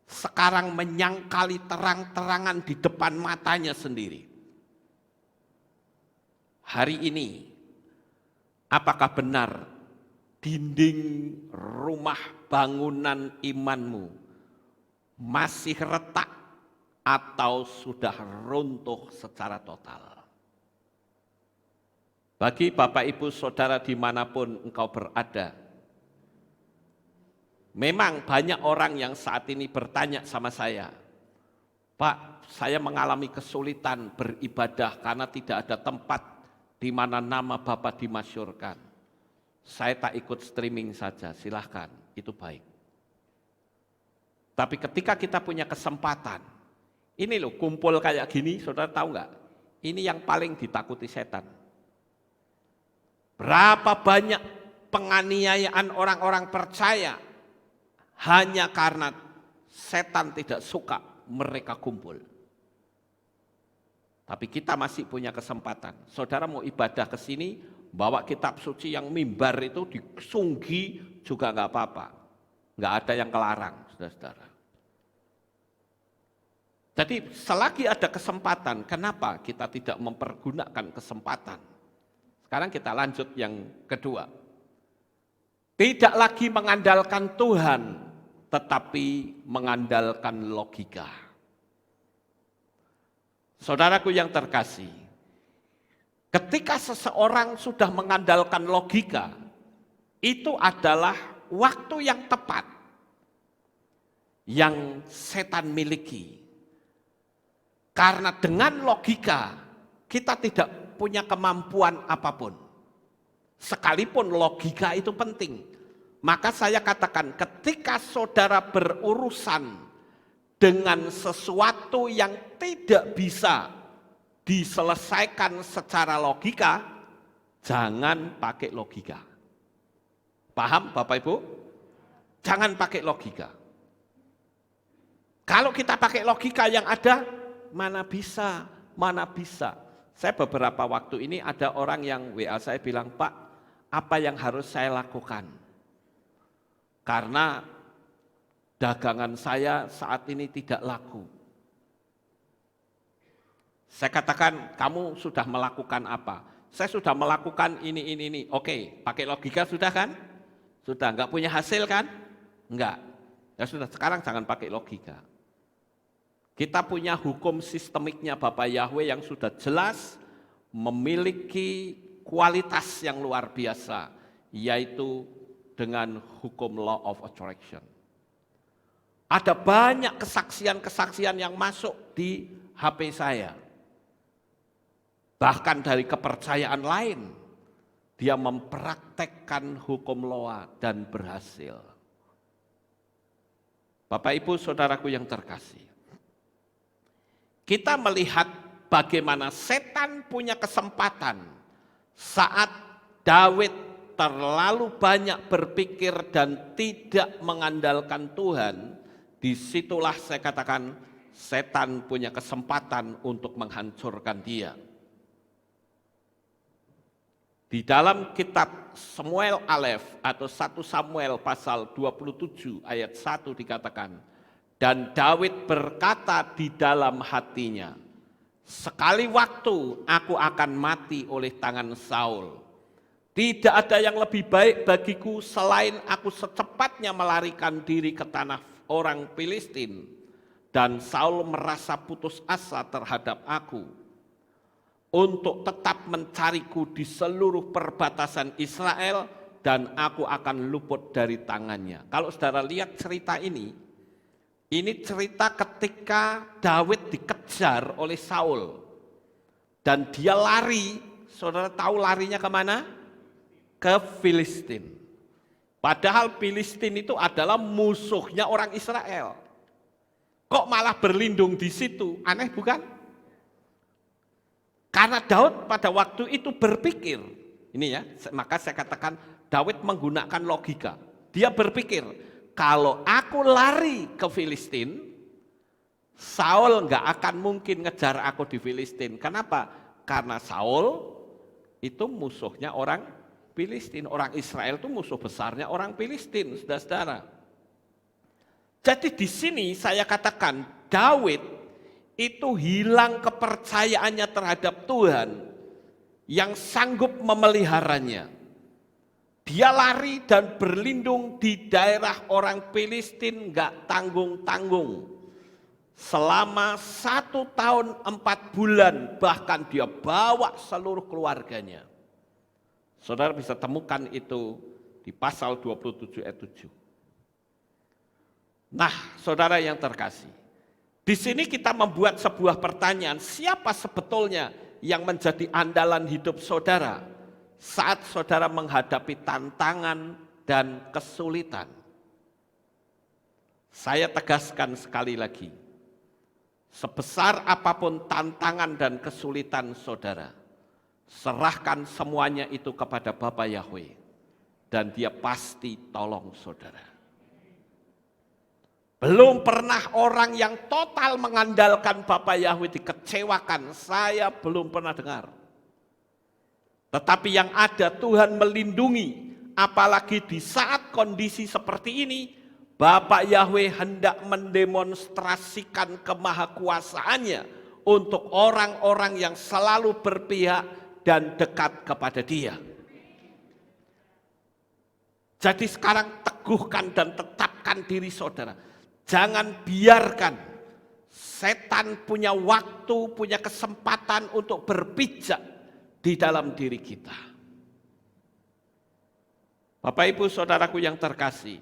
sekarang menyangkali terang-terangan di depan matanya sendiri. Hari ini, apakah benar dinding rumah bangunan imanmu masih retak atau sudah runtuh secara total? Bagi Bapak Ibu Saudara dimanapun engkau berada, memang banyak orang yang saat ini bertanya sama saya, Pak, saya mengalami kesulitan beribadah karena tidak ada tempat di mana nama Bapak dimasyhurkan. Saya tak ikut streaming saja, silahkan, itu baik. Tapi ketika kita punya kesempatan, ini loh kumpul kayak gini, saudara tahu nggak? Ini yang paling ditakuti setan. Berapa banyak penganiayaan orang-orang percaya hanya karena setan tidak suka mereka kumpul. Tapi kita masih punya kesempatan. Saudara mau ibadah ke sini, bawa kitab suci yang mimbar itu disunggi juga nggak apa-apa. Nggak ada yang kelarang, saudara-saudara. Jadi selagi ada kesempatan, kenapa kita tidak mempergunakan kesempatan? Sekarang kita lanjut yang kedua. Tidak lagi mengandalkan Tuhan, tetapi mengandalkan logika. Saudaraku yang terkasih, ketika seseorang sudah mengandalkan logika, itu adalah waktu yang tepat yang setan miliki. Karena dengan logika, kita tidak punya kemampuan apapun. Sekalipun logika itu penting. Maka saya katakan, ketika saudara berurusan dengan sesuatu yang tidak bisa diselesaikan secara logika, jangan pakai logika. Paham Bapak Ibu? Jangan pakai logika. Kalau kita pakai logika yang ada, mana bisa. Saya beberapa waktu ini ada orang yang WA saya bilang, Pak, apa yang harus saya lakukan? Karena dagangan saya saat ini tidak laku. Saya katakan, kamu sudah melakukan apa? Saya sudah melakukan ini. Oke, pakai logika sudah kan? Sudah, enggak punya hasil kan? Enggak. Ya sudah, sekarang jangan pakai logika. Kita punya hukum sistemiknya Bapak Yahweh yang sudah jelas, memiliki kualitas yang luar biasa, yaitu dengan hukum law of attraction. Ada banyak kesaksian-kesaksian yang masuk di HP saya. Bahkan dari kepercayaan lain, dia mempraktekkan hukum Loa dan berhasil. Bapak Ibu Saudaraku yang terkasih, kita melihat bagaimana setan punya kesempatan saat Daud terlalu banyak berpikir dan tidak mengandalkan Tuhan. Disitulah saya katakan setan punya kesempatan untuk menghancurkan dia. Di dalam kitab Samuel Alef atau 1 Samuel pasal 27 ayat 1 dikatakan, dan Daud berkata di dalam hatinya, sekali waktu aku akan mati oleh tangan Saul. Tidak ada yang lebih baik bagiku selain aku secepatnya melarikan diri ke tanah orang Filistin. Dan Saul merasa putus asa terhadap aku untuk tetap mencariku di seluruh perbatasan Israel dan aku akan luput dari tangannya. Kalau saudara lihat cerita ini cerita ketika Daud dikejar oleh Saul dan dia lari. Saudara tahu larinya kemana? Ke Filistin. Padahal Filistin itu adalah musuhnya orang Israel. Kok malah berlindung di situ? Aneh bukan? Karena Daud pada waktu itu berpikir, ini ya, maka saya katakan Daud menggunakan logika. Dia berpikir, kalau aku lari ke Filistin, Saul nggak akan mungkin ngejar aku di Filistin. Kenapa? Karena Saul itu musuhnya orang Filistin. Orang Israel itu musuh besarnya orang Filistin, saudara-saudara. Jadi di sini saya katakan Daud itu hilang kepercayaannya terhadap Tuhan yang sanggup memeliharanya. Dia lari dan berlindung di daerah orang Filistin gak tanggung-tanggung. Selama 1 tahun 4 bulan bahkan dia bawa seluruh keluarganya. Saudara bisa temukan itu di pasal 27 ayat 7. Nah, saudara yang terkasih, di sini kita membuat sebuah pertanyaan, siapa sebetulnya yang menjadi andalan hidup saudara saat saudara menghadapi tantangan dan kesulitan? Saya tegaskan sekali lagi, sebesar apapun tantangan dan kesulitan saudara, serahkan semuanya itu kepada Bapa Yahweh dan Dia pasti tolong saudara. Belum pernah orang yang total mengandalkan Bapa Yahweh dikecewakan, saya belum pernah dengar. Tetapi yang ada Tuhan melindungi, apalagi di saat kondisi seperti ini, Bapa Yahweh hendak mendemonstrasikan kemahakuasaannya untuk orang-orang yang selalu berpihak dan dekat kepada Dia. Jadi sekarang teguhkan dan tetapkan diri saudara. Jangan biarkan setan punya waktu, punya kesempatan untuk berpijak di dalam diri kita. Bapak Ibu saudaraku yang terkasih,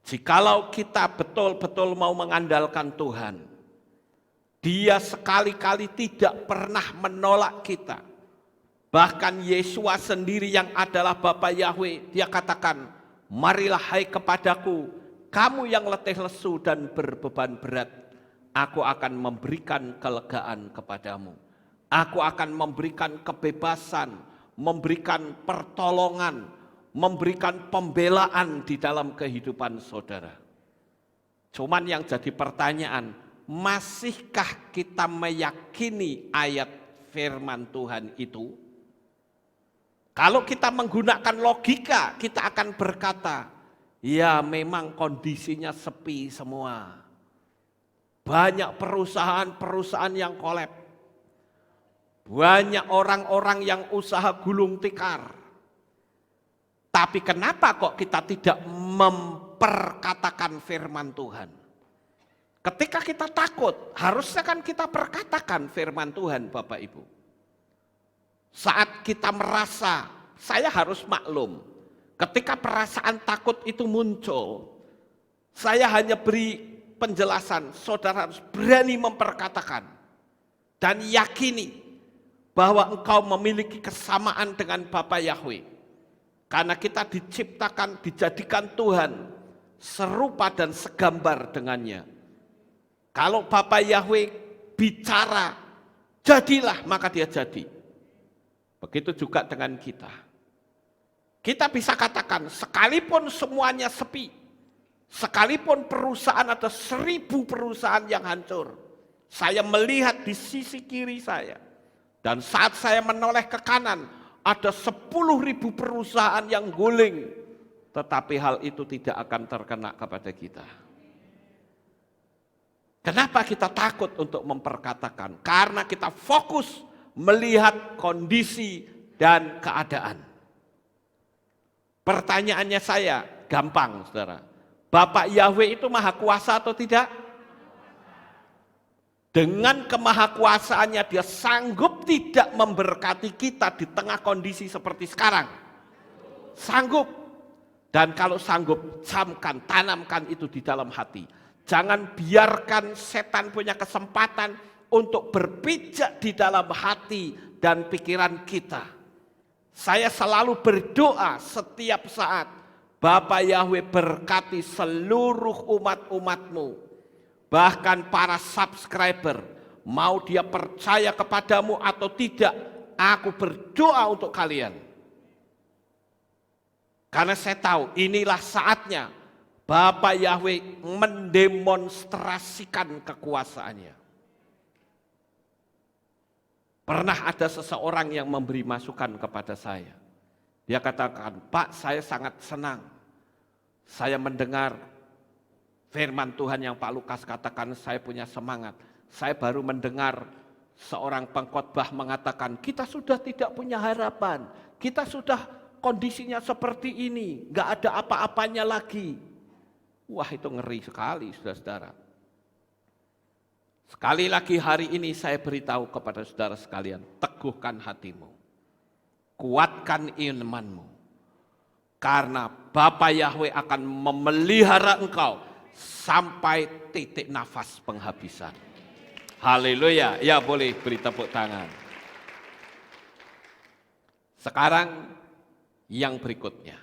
jikalau kita betul-betul mau mengandalkan Tuhan, Dia sekali-kali tidak pernah menolak kita. Bahkan Yesua sendiri yang adalah Bapa Yahweh, Dia katakan, marilah hai kepadaku, kamu yang letih lesu dan berbeban berat, aku akan memberikan kelegaan kepadamu. Aku akan memberikan kebebasan, memberikan pertolongan, memberikan pembelaan di dalam kehidupan saudara. Cuman yang jadi pertanyaan, masihkah kita meyakini ayat firman Tuhan itu? Kalau kita menggunakan logika, kita akan berkata, ya memang kondisinya sepi semua. Banyak perusahaan-perusahaan yang kolab. Banyak orang-orang yang usaha gulung tikar. Tapi kenapa kok kita tidak memperkatakan firman Tuhan? Ketika kita takut, harusnya kan kita perkatakan firman Tuhan, Bapak Ibu. Saat kita merasa, saya harus maklum, ketika perasaan takut itu muncul, saya hanya beri penjelasan, saudara harus berani memperkatakan dan yakini bahwa engkau memiliki kesamaan dengan Bapa Yahweh. Karena kita diciptakan, dijadikan Tuhan serupa dan segambar dengannya. Kalau Bapa Yahweh bicara, jadilah, maka Dia jadi. Begitu juga dengan kita. Kita bisa katakan, sekalipun semuanya sepi, sekalipun perusahaan ada 1000 perusahaan yang hancur, saya melihat di sisi kiri saya, dan saat saya menoleh ke kanan, ada 10.000 perusahaan yang guling, tetapi hal itu tidak akan terkena kepada kita. Kenapa kita takut untuk memperkatakan? Karena kita fokus melihat kondisi dan keadaan. Pertanyaannya saya, gampang saudara. Bapak Yahweh itu maha kuasa atau tidak? Dengan kemahakuasaannya dia sanggup tidak memberkati kita di tengah kondisi seperti sekarang. Sanggup. Dan kalau sanggup, camkan, tanamkan itu di dalam hati. Jangan biarkan setan punya kesempatan untuk berpijak di dalam hati dan pikiran kita. Saya selalu berdoa setiap saat, Bapak Yahweh berkati seluruh umat-umatmu. Bahkan para subscriber, mau dia percaya kepadamu atau tidak, aku berdoa untuk kalian. Karena saya tahu inilah saatnya Bapak Yahweh mendemonstrasikan kekuasaannya. Pernah ada seseorang yang memberi masukan kepada saya. Dia katakan, Pak, saya sangat senang. Saya mendengar firman Tuhan yang Pak Lukas katakan, saya punya semangat. Saya baru mendengar seorang pengkhotbah mengatakan, kita sudah tidak punya harapan. Kita sudah kondisinya seperti ini, nggak ada apa-apanya lagi. Wah, itu ngeri sekali, saudara-saudara. Sekali lagi hari ini saya beritahu kepada saudara sekalian, teguhkan hatimu. Kuatkan imanmu. Karena Bapa Yahweh akan memelihara engkau sampai titik nafas penghabisan. Haleluya. Ya, boleh beri tepuk tangan. Sekarang yang berikutnya.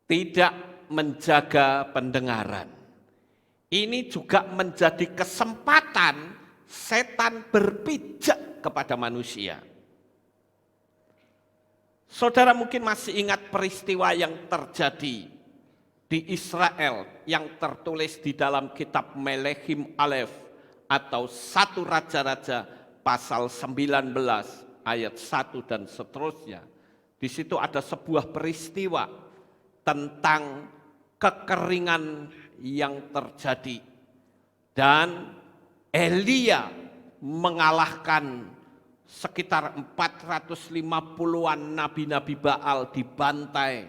Tidak menjaga pendengaran. Ini juga menjadi kesempatan setan berpijak kepada manusia. Saudara mungkin masih ingat peristiwa yang terjadi di Israel yang tertulis di dalam kitab Melechim Aleph atau 1 Raja-Raja pasal 19 ayat 1 dan seterusnya. Di situ ada sebuah peristiwa tentang kekeringan yang terjadi dan Elia mengalahkan sekitar 450-an nabi-nabi Baal dibantai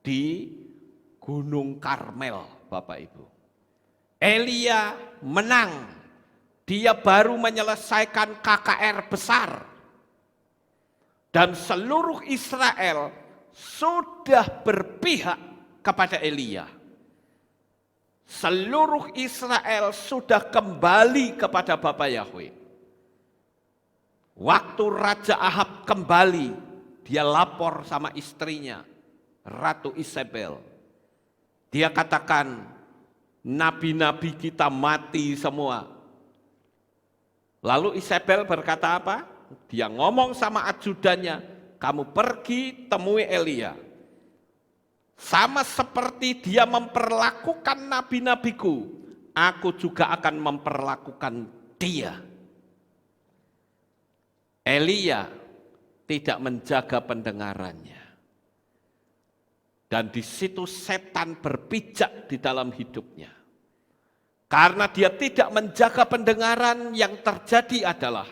di Gunung Karmel, Bapak Ibu. Elia menang. Dia baru menyelesaikan KKR besar. Dan seluruh Israel sudah berpihak kepada Elia. Seluruh Israel sudah kembali kepada Bapa Yahweh. Waktu Raja Ahab kembali, dia lapor sama istrinya, Ratu Isabel. Dia katakan, nabi-nabi kita mati semua. Lalu Isabel berkata apa? Dia ngomong sama ajudannya, kamu pergi temui Elia. Sama seperti dia memperlakukan nabi-nabiku, aku juga akan memperlakukan dia. Elia tidak menjaga pendengarannya. Dan di situ setan berpijak di dalam hidupnya. Karena dia tidak menjaga pendengaran, yang terjadi adalah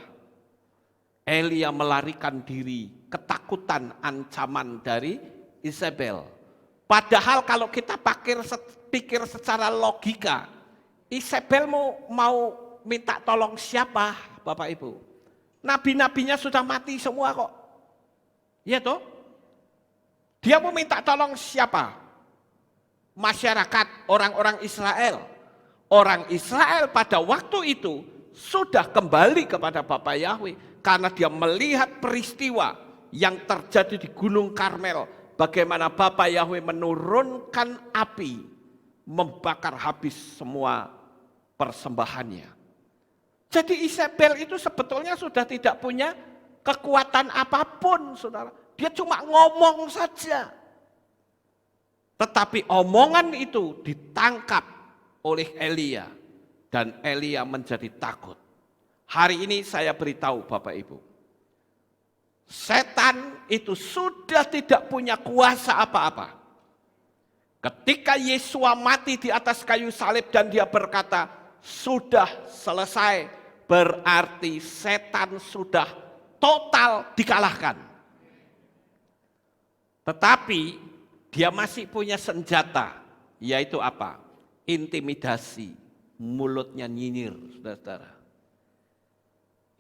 Elia melarikan diri, ketakutan ancaman dari Isabel. Padahal kalau kita pikir secara logika, Isabel mau minta tolong siapa, Bapak Ibu? Nabi-nabinya sudah mati semua kok. Iya toh? Dia mau minta tolong siapa? Masyarakat, orang-orang Israel. Orang Israel pada waktu itu sudah kembali kepada Bapa Yahweh. Karena dia melihat peristiwa yang terjadi di Gunung Karmel. Bagaimana Bapa Yahweh menurunkan api, membakar habis semua persembahannya. Jadi Isabel itu sebetulnya sudah tidak punya kekuatan apapun, saudara. Dia cuma ngomong saja. Tetapi omongan itu ditangkap oleh Elia. Dan Elia menjadi takut. Hari ini saya beritahu Bapak Ibu. Setan itu sudah tidak punya kuasa apa-apa. Ketika Yesus mati di atas kayu salib dan dia berkata, sudah selesai, berarti setan sudah total dikalahkan. Tetapi dia masih punya senjata, yaitu apa? Intimidasi, mulutnya nyinyir, saudara-saudara.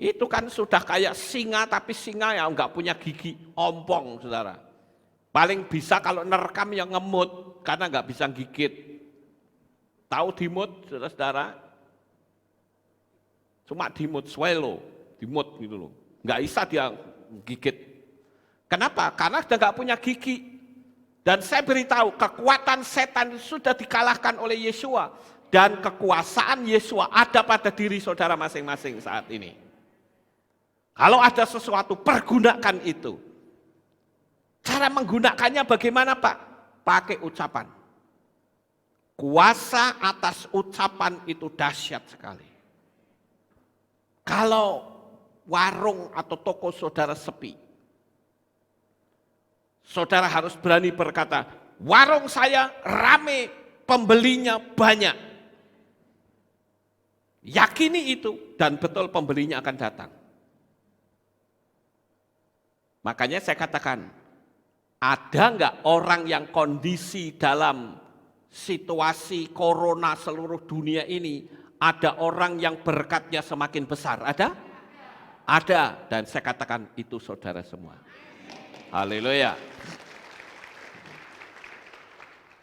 Itu kan sudah kayak singa, tapi singa yang enggak punya gigi, ompong, saudara. Paling bisa kalau nerekam yang ngemut, karena enggak bisa gigit. Tahu dimut, saudara-saudara? Cuma dimut, swallow, dimut gitu loh. Enggak bisa dia gigit. Kenapa? Karena sudah enggak punya gigi. Dan saya beritahu, kekuatan setan sudah dikalahkan oleh Yesua. Dan kekuasaan Yesua ada pada diri saudara masing-masing saat ini. Kalau ada sesuatu, pergunakan itu. Cara menggunakannya bagaimana, Pak? Pakai ucapan. Kuasa atas ucapan itu dahsyat sekali. Kalau warung atau toko saudara sepi, saudara harus berani berkata, warung saya rame, pembelinya banyak. Yakini itu dan betul pembelinya akan datang. Makanya saya katakan, ada enggak orang yang kondisi dalam situasi corona seluruh dunia ini, ada orang yang berkatnya semakin besar? Ada? Ada, dan saya katakan itu saudara semua. Haleluya.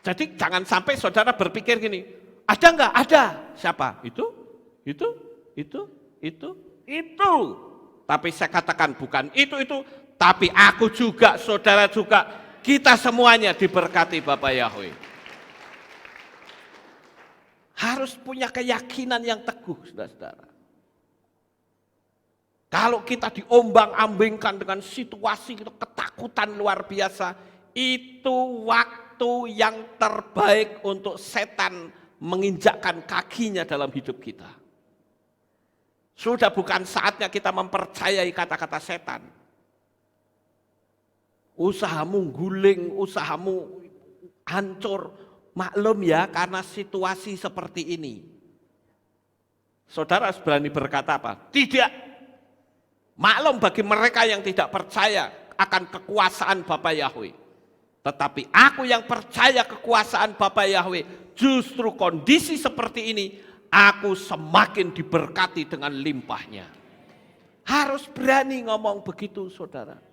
Jadi jangan sampai saudara berpikir gini, ada enggak? Ada. Siapa? Itu. Tapi saya katakan bukan itu. Tapi aku juga, saudara juga, kita semuanya diberkati Bapak Yahweh. Harus punya keyakinan yang teguh, saudara-saudara. Kalau kita diombang-ambingkan dengan situasi ketakutan luar biasa, itu waktu yang terbaik untuk setan menginjakkan kakinya dalam hidup kita. Sudah bukan saatnya kita mempercayai kata-kata setan. Usahamu guling, usahamu hancur, maklum ya karena situasi seperti ini. Saudara berani berkata apa? Tidak. Maklum bagi mereka yang tidak percaya akan kekuasaan Bapa Yahweh. Tetapi aku yang percaya kekuasaan Bapa Yahweh, justru kondisi seperti ini, aku semakin diberkati dengan limpahnya. Harus berani ngomong begitu, saudara.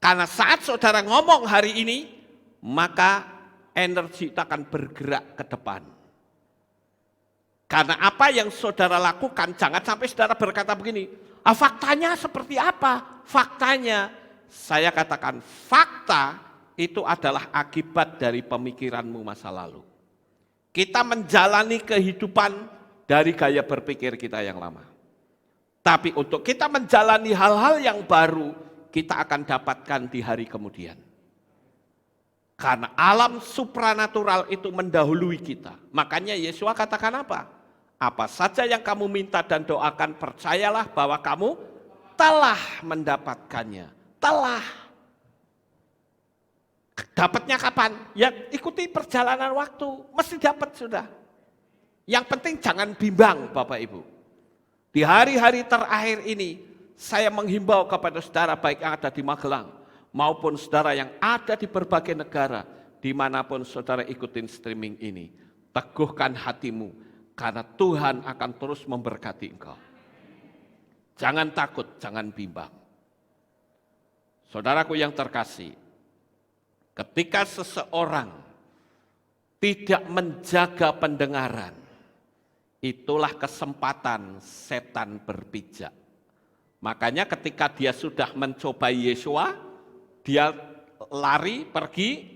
Karena saat saudara ngomong hari ini, maka energi itu akan bergerak ke depan. Karena apa yang saudara lakukan, jangan sampai saudara berkata begini, faktanya seperti apa? Faktanya, saya katakan fakta itu adalah akibat dari pemikiranmu masa lalu. Kita menjalani kehidupan dari gaya berpikir kita yang lama. Tapi untuk kita menjalani hal-hal yang baru, kita akan dapatkan di hari kemudian. Karena alam supranatural itu mendahului kita. Makanya Yesus katakan apa? Apa saja yang kamu minta dan doakan, percayalah bahwa kamu telah mendapatkannya. Telah. Dapatnya kapan? Ya ikuti perjalanan waktu. Mesti dapat sudah. Yang penting jangan bimbang Bapak Ibu. Di hari-hari terakhir ini, saya menghimbau kepada saudara baik yang ada di Magelang maupun saudara yang ada di berbagai negara, dimanapun saudara ikutin streaming ini. Teguhkan hatimu karena Tuhan akan terus memberkati engkau. Jangan takut, jangan bimbang. Saudaraku yang terkasih, ketika seseorang tidak menjaga pendengaran, itulah kesempatan setan berpijak. Makanya ketika dia sudah mencobai Yesua, dia lari, pergi,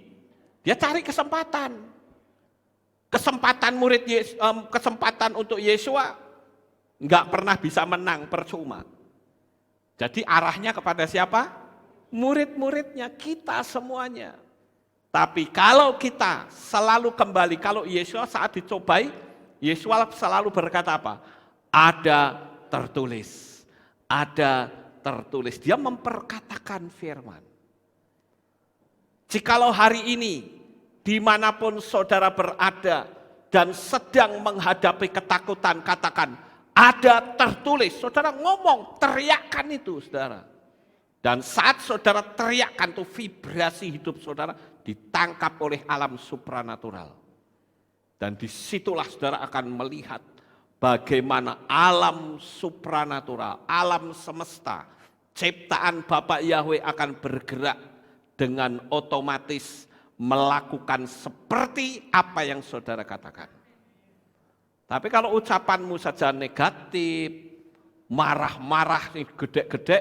dia cari kesempatan. Kesempatan kesempatan untuk Yesua enggak pernah bisa menang, percuma. Jadi arahnya kepada siapa? Murid-muridnya, kita semuanya. Tapi kalau kita selalu kembali, kalau Yesua saat dicobai, Yesua selalu berkata apa? Ada tertulis. Ada tertulis. Dia memperkatakan firman. Jikalau hari ini, dimanapun saudara berada dan sedang menghadapi ketakutan, katakan, ada tertulis. Saudara ngomong, teriakkan itu, saudara. Dan saat saudara teriakkan itu, vibrasi hidup saudara ditangkap oleh alam supranatural. Dan disitulah saudara akan melihat bagaimana alam supranatural, alam semesta, ciptaan Bapak Yahweh akan bergerak dengan otomatis melakukan seperti apa yang saudara katakan. Tapi kalau ucapanmu saja negatif, marah-marah, gede-gede,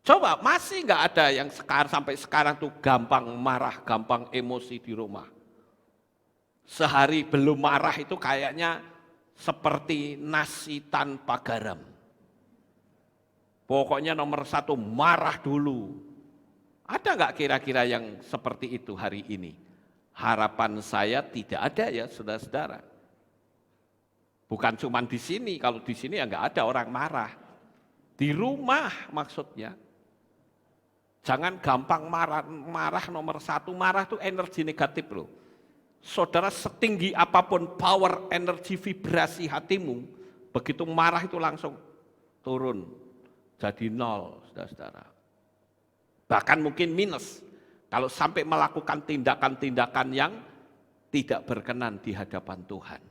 coba masih nggak ada yang sampai sekarang tuh gampang marah, gampang emosi di rumah. Sehari belum marah itu kayaknya seperti nasi tanpa garam. Pokoknya nomor satu marah dulu. Ada nggak kira-kira yang seperti itu hari ini? Harapan saya tidak ada ya saudara-saudara. Bukan cuma di sini, kalau di sini ya nggak ada orang marah. Di rumah maksudnya. Jangan gampang marah nomor satu, marah itu energi negatif loh. Saudara setinggi apapun power, energi, vibrasi hatimu, begitu marah itu langsung turun, jadi nol saudara-saudara. Bahkan mungkin minus, kalau sampai melakukan tindakan-tindakan yang tidak berkenan di hadapan Tuhan.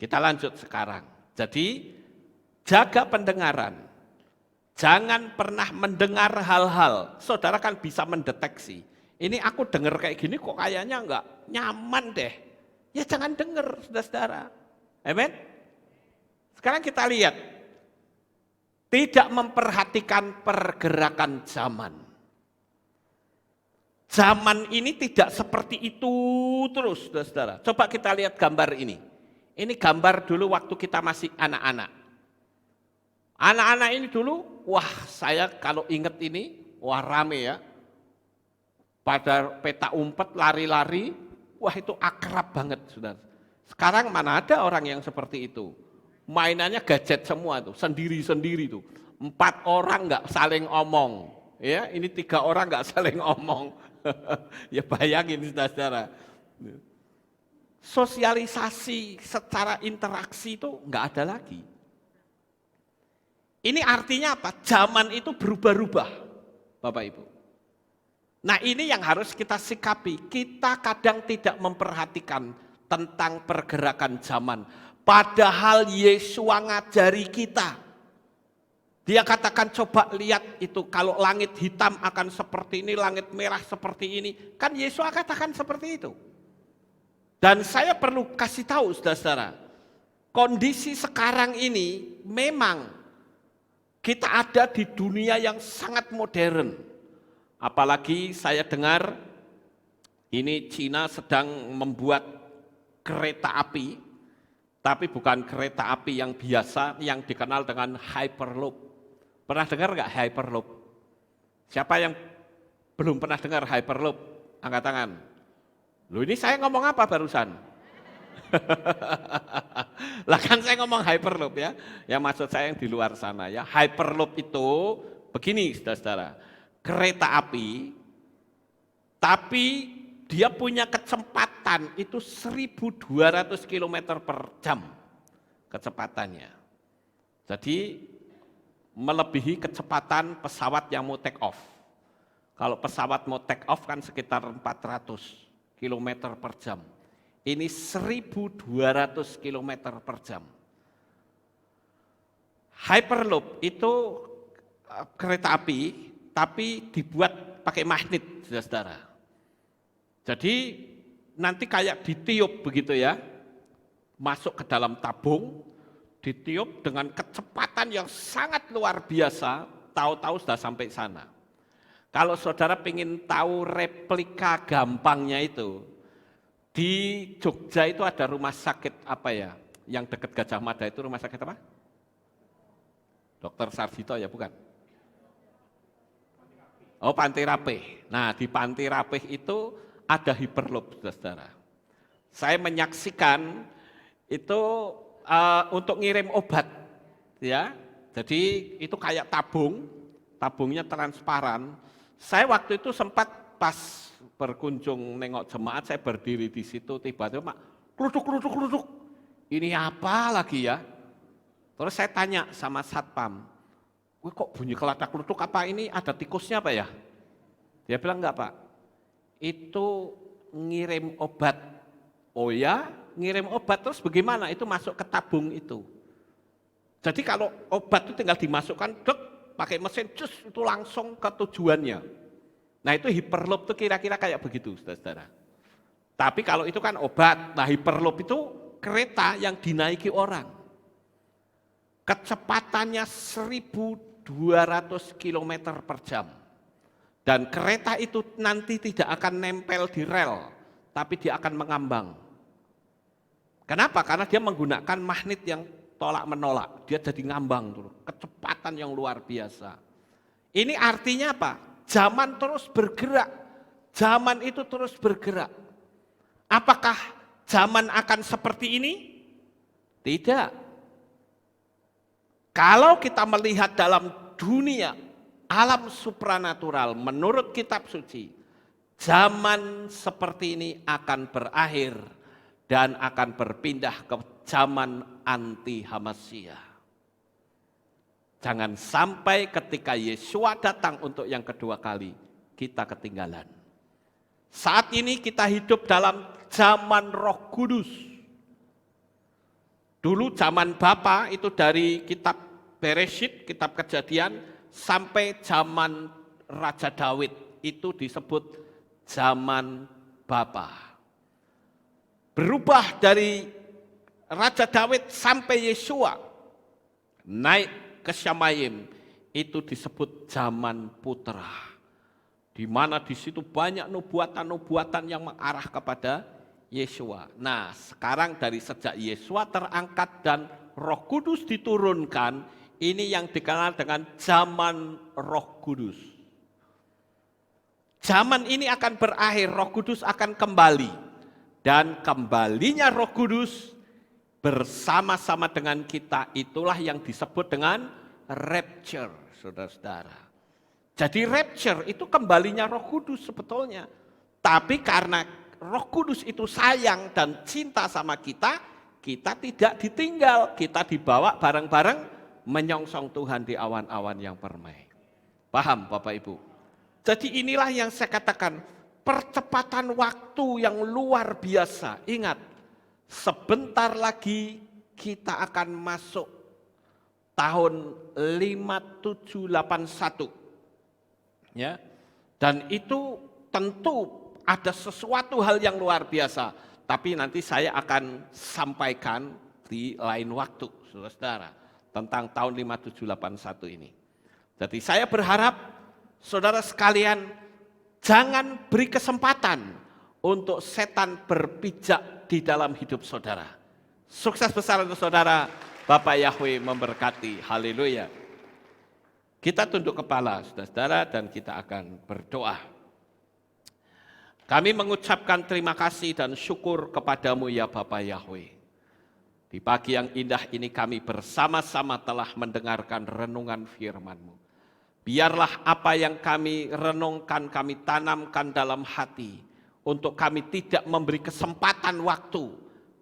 Kita lanjut sekarang. Jadi jaga pendengaran. Jangan pernah mendengar hal-hal. Saudara kan bisa mendeteksi. Ini aku dengar kayak gini kok kayaknya enggak nyaman deh. Ya jangan dengar saudara-saudara. Amen. Sekarang kita lihat. Tidak memperhatikan pergerakan zaman. Zaman ini tidak seperti itu terus, saudara-saudara. Coba kita lihat gambar ini. Ini gambar dulu waktu kita masih anak-anak. Anak-anak ini dulu, wah saya kalau ingat ini, wah rame ya. Pada peta umpet, lari-lari, wah itu akrab banget, saudara. Sekarang mana ada orang yang seperti itu. Mainannya gadget semua tuh, sendiri-sendiri tuh. 4 orang nggak saling omong, ya ini 3 orang nggak saling omong. Ya bayangin saudara. Sosialisasi secara interaksi itu nggak ada lagi. Ini artinya apa? Zaman itu berubah-ubah, Bapak Ibu. Nah ini yang harus kita sikapi. Kita kadang tidak memperhatikan tentang pergerakan zaman. Padahal Yesua ngajari kita. Dia katakan coba lihat itu kalau langit hitam akan seperti ini, langit merah seperti ini. Kan Yesua katakan seperti itu. Dan saya perlu kasih tahu saudara-saudara, kondisi sekarang ini memang kita ada di dunia yang sangat modern. Apalagi saya dengar ini Cina sedang membuat kereta api, tapi bukan kereta api yang biasa yang dikenal dengan Hyperloop. Pernah dengar nggak Hyperloop? Siapa yang belum pernah dengar Hyperloop? Angkat tangan. Loh ini saya ngomong apa barusan? Lah kan saya ngomong Hyperloop ya. Yang maksud saya yang di luar sana ya. Hyperloop itu begini saudara-saudara. Kereta api, tapi dia punya kecepatan itu 1.200 km per jam kecepatannya. Jadi melebihi kecepatan pesawat yang mau take off. Kalau pesawat mau take off kan sekitar 400 km per jam. Ini 1.200 km per jam. Hyperloop itu kereta api, tapi dibuat pakai magnet, saudara. Jadi nanti kayak ditiup begitu ya, masuk ke dalam tabung, ditiup dengan kecepatan yang sangat luar biasa, tahu-tahu sudah sampai sana. Kalau saudara ingin tahu replika gampangnya itu, di Jogja itu ada rumah sakit apa ya, yang dekat Gajah Mada itu rumah sakit apa? Dr. Sarjito ya bukan? Oh Panti Rapih. Nah di Panti Rapih itu ada Hyperloop, saudara. Saya menyaksikan itu untuk ngirim obat, ya Jadi itu kayak tabungnya transparan. Saya waktu itu sempat pas berkunjung nengok jemaat, saya berdiri di situ, tiba-tiba kluduk. Ini apa lagi ya? Terus saya tanya sama satpam, "Wih, kok bunyi kelatak kluduk, apa ini ada tikusnya Pak ya?" Dia bilang, "Enggak Pak, itu ngirim obat." Oh ya, ngirim obat, terus bagaimana? Itu masuk ke tabung itu. Jadi kalau obat itu tinggal dimasukkan, dek, pakai mesin, cus, itu langsung ke tujuannya. Nah itu hiperloop itu kira-kira kayak begitu, saudara-saudara. Tapi kalau itu kan obat, nah hiperloop itu kereta yang dinaiki orang. Kecepatannya 1.200 km per jam. Dan kereta itu nanti tidak akan nempel di rel, tapi dia akan mengambang. Kenapa? Karena dia menggunakan magnet yang tolak menolak, dia jadi ngambang tuh, kecepatan yang luar biasa. Ini artinya apa? Zaman terus bergerak, zaman itu terus bergerak. Apakah zaman akan seperti ini? Tidak. Kalau kita melihat dalam dunia alam supranatural menurut kitab suci, zaman seperti ini akan berakhir dan akan berpindah ke zaman anti Hamasia. Jangan sampai ketika Yesua datang untuk yang kedua kali, kita ketinggalan. Saat ini kita hidup dalam zaman Roh Kudus. Dulu zaman Bapa itu dari kitab Bereshit, kitab Kejadian, sampai zaman Raja Daud, itu disebut zaman Bapa. Berubah dari Raja Daud sampai Yesua, naik ke Syamayim, itu disebut zaman Putra, di mana di situ banyak nubuatan-nubuatan yang mengarah kepada Yesua. Nah, sekarang dari sejak Yesua terangkat dan Roh Kudus diturunkan, ini yang dikenal dengan zaman Roh Kudus. Zaman ini akan berakhir, Roh Kudus akan kembali. Dan kembalinya Roh Kudus bersama-sama dengan kita, itulah yang disebut dengan rapture, saudara-saudara. Jadi rapture itu kembalinya Roh Kudus sebetulnya. Tapi karena Roh Kudus itu sayang dan cinta sama kita, kita tidak ditinggal, kita dibawa bareng-bareng menyongsong Tuhan di awan-awan yang permai. Paham Bapak Ibu? Jadi inilah yang saya katakan, percepatan waktu yang luar biasa. Ingat, sebentar lagi kita akan masuk tahun 5781. Ya. Dan itu tentu ada sesuatu hal yang luar biasa. Tapi nanti saya akan sampaikan di lain waktu, saudara-saudara, tentang tahun 5781 ini. Jadi saya berharap saudara sekalian jangan beri kesempatan untuk setan berpijak di dalam hidup saudara. Sukses besar untuk saudara, Bapak Yahweh memberkati, haleluya. Kita tunduk kepala saudara-saudara dan kita akan berdoa. Kami mengucapkan terima kasih dan syukur kepadamu ya Bapak Yahweh. Di pagi yang indah ini kami bersama-sama telah mendengarkan renungan firman-Mu. Biarlah apa yang kami renungkan, kami tanamkan dalam hati, untuk kami tidak memberi kesempatan waktu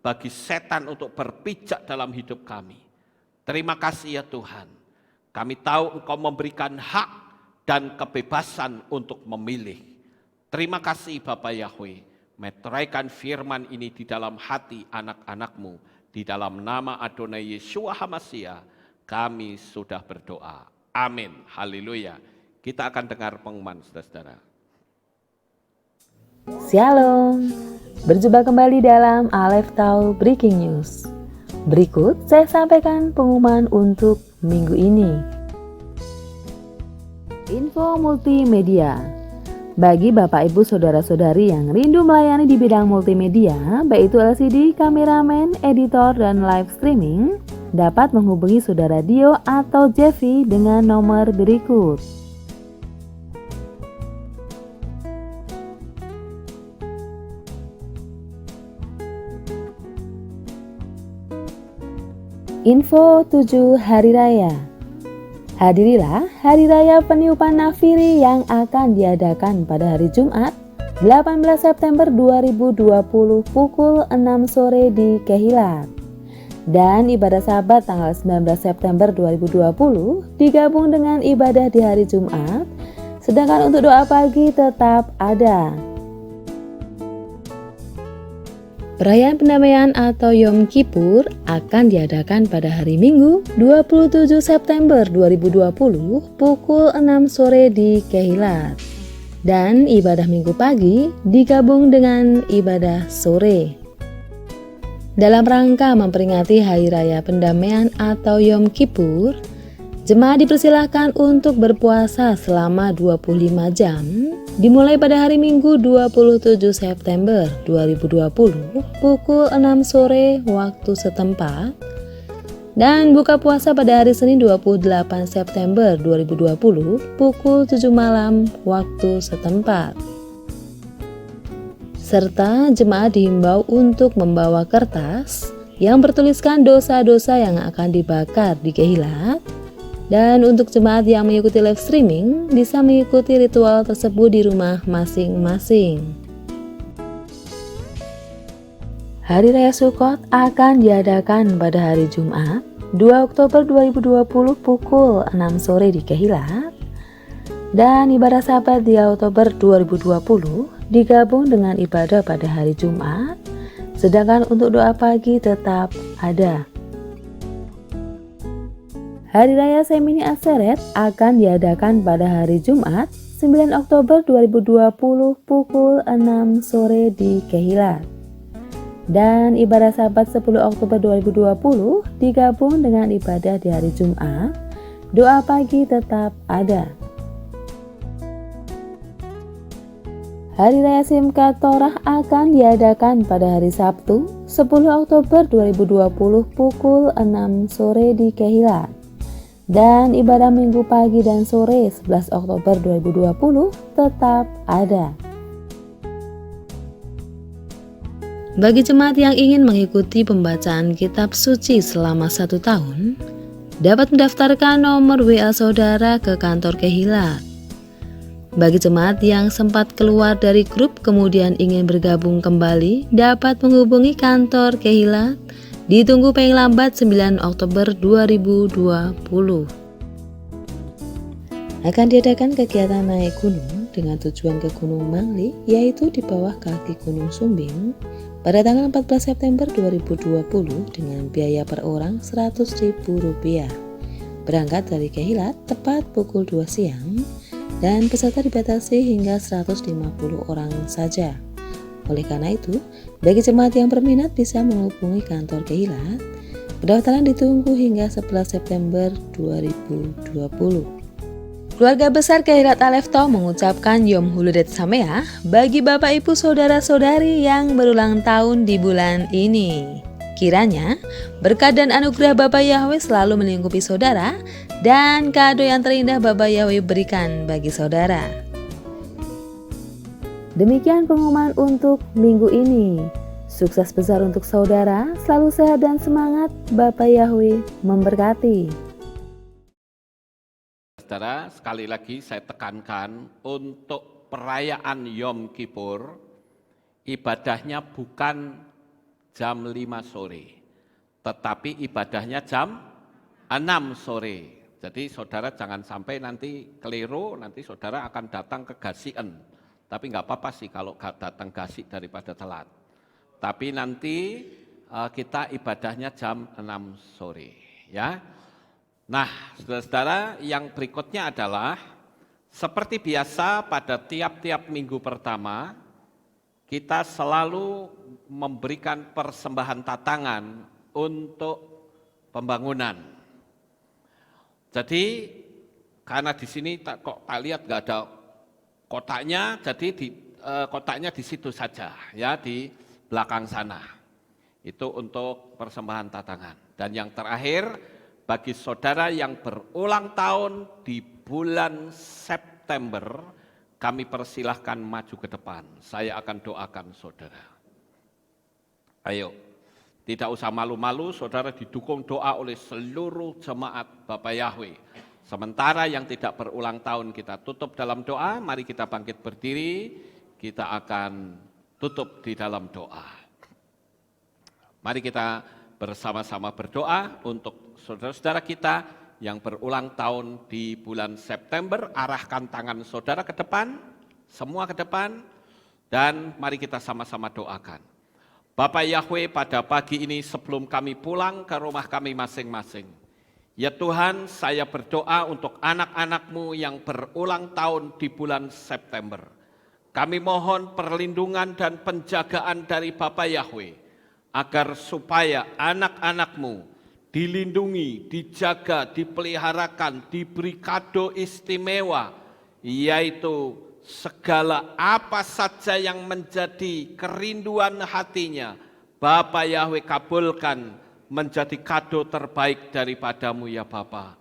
bagi setan untuk berpijak dalam hidup kami. Terima kasih ya Tuhan, kami tahu Engkau memberikan hak dan kebebasan untuk memilih. Terima kasih Bapak Yahweh, meteraikan firman ini di dalam hati anak-anak-Mu, di dalam nama Adonai Yeshua HaMashiach, kami sudah berdoa. Amin, haleluya. Kita akan dengar pengumuman saudara-saudara. Shalom, berjumpa kembali dalam Aleph Tau Breaking News. Berikut saya sampaikan pengumuman untuk minggu ini. Info multimedia. Bagi Bapak Ibu Saudara-saudari yang rindu melayani di bidang multimedia, baik itu LCD, kameramen, editor, dan live streaming, dapat menghubungi Saudara Dio atau Jeffy dengan nomor berikut. Info 7 Hari Raya. Hadirilah Hari Raya Peniupan Nafiri yang akan diadakan pada hari Jumat 18 September 2020 pukul 6 sore di Kehilat. Dan ibadah Sabat tanggal 19 September 2020 digabung dengan ibadah di hari Jumat, sedangkan untuk doa pagi tetap ada. Perayaan pendamaian atau Yom Kippur akan diadakan pada hari Minggu 27 September 2020 pukul 6 sore di Kehilat. Dan ibadah Minggu pagi digabung dengan ibadah sore. Dalam rangka memperingati Hari Raya Pendamaian atau Yom Kippur, jemaah dipersilahkan untuk berpuasa selama 25 jam dimulai pada hari Minggu 27 September 2020 pukul 6 sore waktu setempat dan buka puasa pada hari Senin 28 September 2020 pukul 7 malam waktu setempat. Serta jemaah dihimbau untuk membawa kertas yang bertuliskan dosa-dosa yang akan dibakar di Kehilat. Dan untuk jemaat yang mengikuti live streaming bisa mengikuti ritual tersebut di rumah masing-masing. Hari Raya Sukkot akan diadakan pada hari Jumat 2 Oktober 2020 pukul 6 sore di Kehilat. Dan ibadah Sabat 3 Oktober 2020 digabung dengan ibadah pada hari Jumat, sedangkan untuk doa pagi tetap ada. Hari Raya Shemini Atseret akan diadakan pada hari Jumat 9 Oktober 2020 pukul 6 sore di Kehilat. Dan ibadah Sabat 10 Oktober 2020 digabung dengan ibadah di hari Jumat, doa pagi tetap ada. Hari Raya Simchat Torah akan diadakan pada hari Sabtu 10 Oktober 2020 pukul 6 sore di Kehilat. Dan ibadah Minggu pagi dan sore 11 Oktober 2020 tetap ada. Bagi jemaat yang ingin mengikuti pembacaan kitab suci selama 1 tahun, dapat mendaftarkan nomor WA saudara ke kantor Kehilat. Bagi jemaat yang sempat keluar dari grup kemudian ingin bergabung kembali, dapat menghubungi kantor Kehilat. Ditunggu paling lambat 9 Oktober 2020. Akan diadakan kegiatan naik gunung dengan tujuan ke Gunung Mangli, yaitu di bawah kaki Gunung Sumbing pada tanggal 14 September 2020 dengan biaya per orang Rp100.000. Berangkat dari Kehilat tepat pukul 2 siang dan peserta dibatasi hingga 150 orang saja. Oleh karena itu, bagi jemaat yang berminat bisa menghubungi kantor Kehilat. Pendaftaran ditunggu hingga 11 September 2020. Keluarga besar Kehilat Alefto mengucapkan Yom Huludet Sameach bagi Bapak Ibu Saudara-saudari yang berulang tahun di bulan ini. Kiranya berkat dan anugerah Bapa Yahweh selalu melingkupi saudara dan kado yang terindah Bapa Yahweh berikan bagi saudara. Demikian pengumuman untuk minggu ini. Sukses besar untuk saudara, selalu sehat dan semangat. Bapa Yahweh memberkati. Saudara, sekali lagi saya tekankan untuk perayaan Yom Kippur, ibadahnya bukan jam 5 sore, tetapi ibadahnya jam 6 sore. Jadi saudara jangan sampai nanti keliru, nanti saudara akan datang ke Gasien. Tapi nggak apa-apa sih kalau datang Gasik daripada telat. Tapi nanti kita ibadahnya jam 6 sore. Ya. Nah, saudara-saudara, yang berikutnya adalah seperti biasa pada tiap-tiap minggu pertama, kita selalu memberikan persembahan tatangan untuk pembangunan. Jadi, karena di sini kok tak lihat nggak ada kotaknya, jadi kotaknya di situ saja, ya di belakang sana. Itu untuk persembahan tatangan. Dan yang terakhir, bagi saudara yang berulang tahun di bulan September, kami persilahkan maju ke depan. Saya akan doakan saudara. Ayo, tidak usah malu-malu, saudara didukung doa oleh seluruh jemaat Bapak Yahweh. Sementara yang tidak berulang tahun kita tutup dalam doa, mari kita bangkit berdiri, kita akan tutup di dalam doa. Mari kita bersama-sama berdoa untuk saudara-saudara kita yang berulang tahun di bulan September. Arahkan tangan saudara ke depan, semua ke depan, dan mari kita sama-sama doakan. Bapak Yahweh, pada pagi ini sebelum kami pulang ke rumah kami masing-masing, ya Tuhan, saya berdoa untuk anak-anak-Mu yang berulang tahun di bulan September. Kami mohon perlindungan dan penjagaan dari Bapak Yahweh, agar supaya anak-anak-Mu dilindungi, dijaga, dipeliharakan, diberi kado istimewa, yaitu segala apa saja yang menjadi kerinduan hatinya, Bapak Yahweh kabulkan menjadi kado terbaik daripadamu ya Bapa.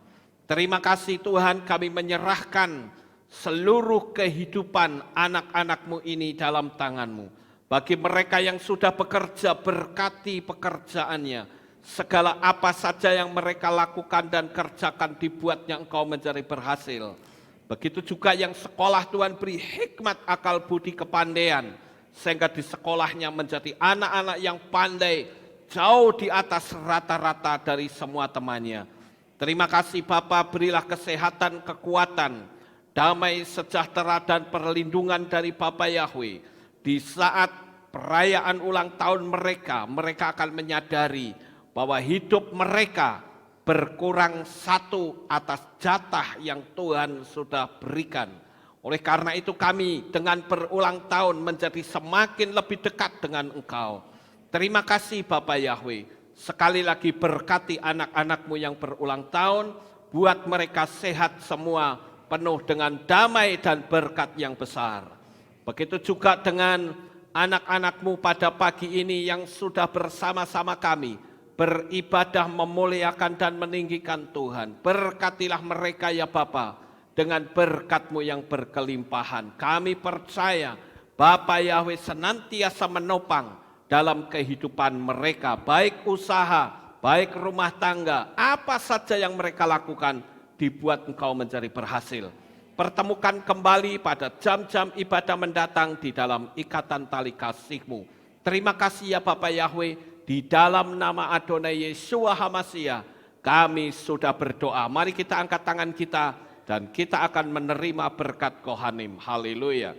Terima kasih Tuhan, kami menyerahkan seluruh kehidupan anak-anak-Mu ini dalam tangan-Mu. Bagi mereka yang sudah bekerja, berkati pekerjaannya. Segala apa saja yang mereka lakukan dan kerjakan, dibuatnya Engkau menjadi berhasil. Begitu juga yang sekolah, Tuhan beri hikmat, akal budi, kepandaian, sehingga di sekolahnya menjadi anak-anak yang pandai, jauh di atas rata-rata dari semua temannya. Terima kasih Bapa, berilah kesehatan, kekuatan, damai, sejahtera, dan perlindungan dari Bapa Yahweh. Di saat perayaan ulang tahun mereka akan menyadari bahwa hidup mereka berkurang satu atas jatah yang Tuhan sudah berikan. Oleh karena itu kami dengan berulang tahun menjadi semakin lebih dekat dengan Engkau. Terima kasih Bapak Yahweh. Sekali lagi berkati anak-anak-Mu yang berulang tahun, buat mereka sehat semua, penuh dengan damai dan berkat yang besar. Begitu juga dengan anak-anak-Mu pada pagi ini yang sudah bersama-sama kami, beribadah, memuliakan dan meninggikan Tuhan. Berkatilah mereka ya Bapa, dengan berkat-Mu yang berkelimpahan. Kami percaya Bapa Yahweh senantiasa menopang dalam kehidupan mereka, baik usaha, baik rumah tangga, apa saja yang mereka lakukan, dibuat Engkau menjadi berhasil. Pertemukan kembali pada jam-jam ibadah mendatang di dalam ikatan tali kasih-Mu. Terima kasih ya Bapa Yahweh, di dalam nama Adonai Yeshua HaMashiach, kami sudah berdoa. Mari kita angkat tangan kita dan kita akan menerima berkat Kohanim. Haleluya.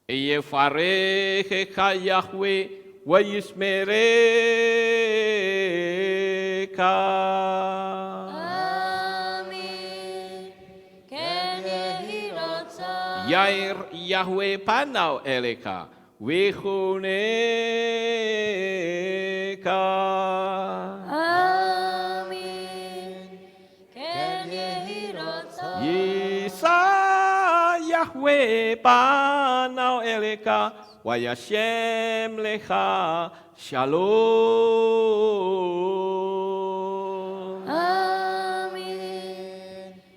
Yevarechecha Yahweh wa yismereka. Amin. Ken yehirotza. Yair Yahweh panau eleka. Wihuneka. Amin. Ken yehirotza. Yisa Yahweh panau eleka wa yashem lecha shalom. Amin.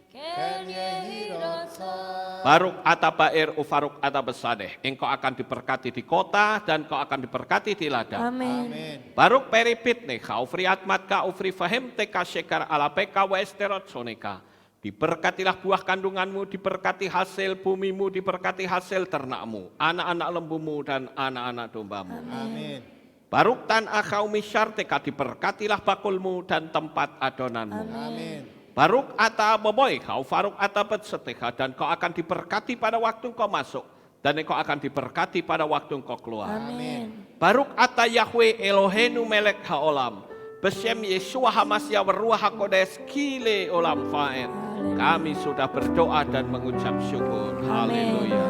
Ken yehirotza. Baruk ata bair ufaruk ata besadeh. Engkau akan diberkati di kota dan kau akan diberkati di ladang. Amin. Baruk peripit neka ufri atmatka ufri fahem teka shekar alapeka wa esterot soneka. Diberkatilah buah kandunganmu, diberkati hasil bumimu, diberkati hasil ternakmu, anak-anak lembumu dan anak-anak dombamu. Amin. Baruk tan akau misyarteka, diberkatilah bakulmu dan tempat adonanmu. Amin. Baruk ata boboy kau faruk ata betseteha, dan kau akan diberkati pada waktu kau masuk dan kau akan diberkati pada waktu kau keluar. Amin. Baruk ata Yahweh Elohenu melek haolam, besem Yeshua HaMashiach Ruach HaKodes kile olam faed. Kami sudah berdoa dan mengucap syukur. Haleluya.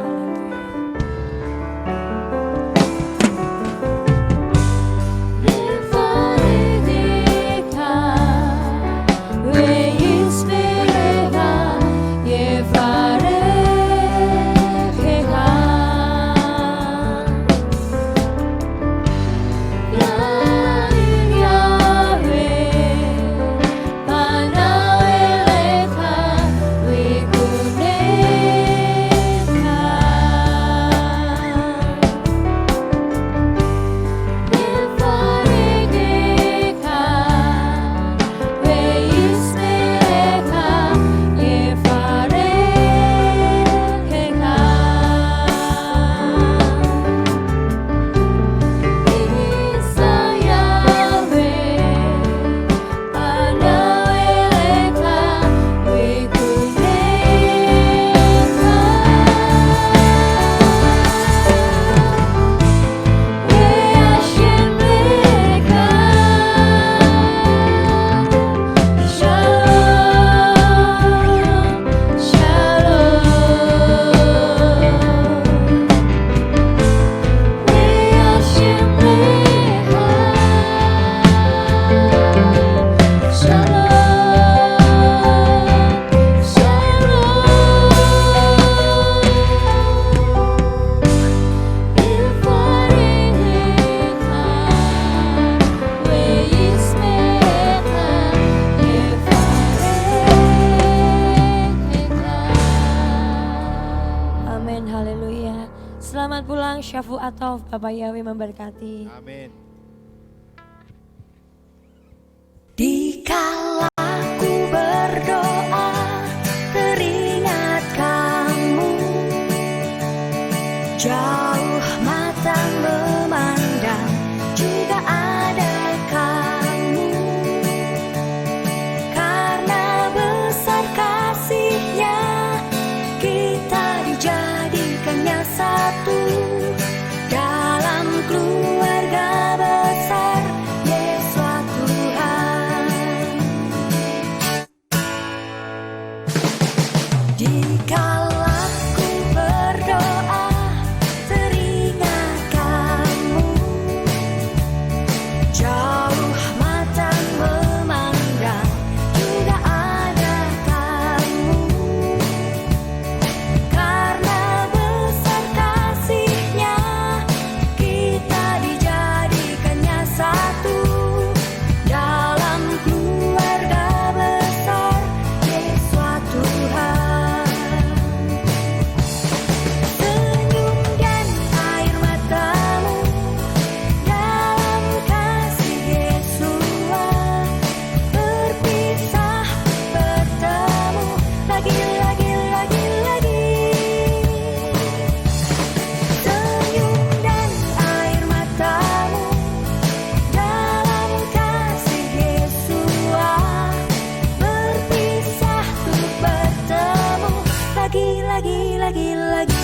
doa syafu atof. Bapak Yahweh memberkati. Amin. Dikala ku berdoa, teringat kamu, jauh mata memandang, juga ada kamu. Karena besar kasih-Nya, kita dijadikannya satu dalam keluarga besar Yesus Tuhan. Dikala ku berdoa, teringat kamu, jauh mata memandang, juga ada kamu. Karena besar kasih-Nya, kita dijadikannya satu dalam keluarga besar Yesus Tuhan. Senyum dan air matamu dalam kasih Yesus, berpisah bertemu lagi. Senyum dan air matamu dalam kasih Yesus, berpisah untuk bertemu lagi.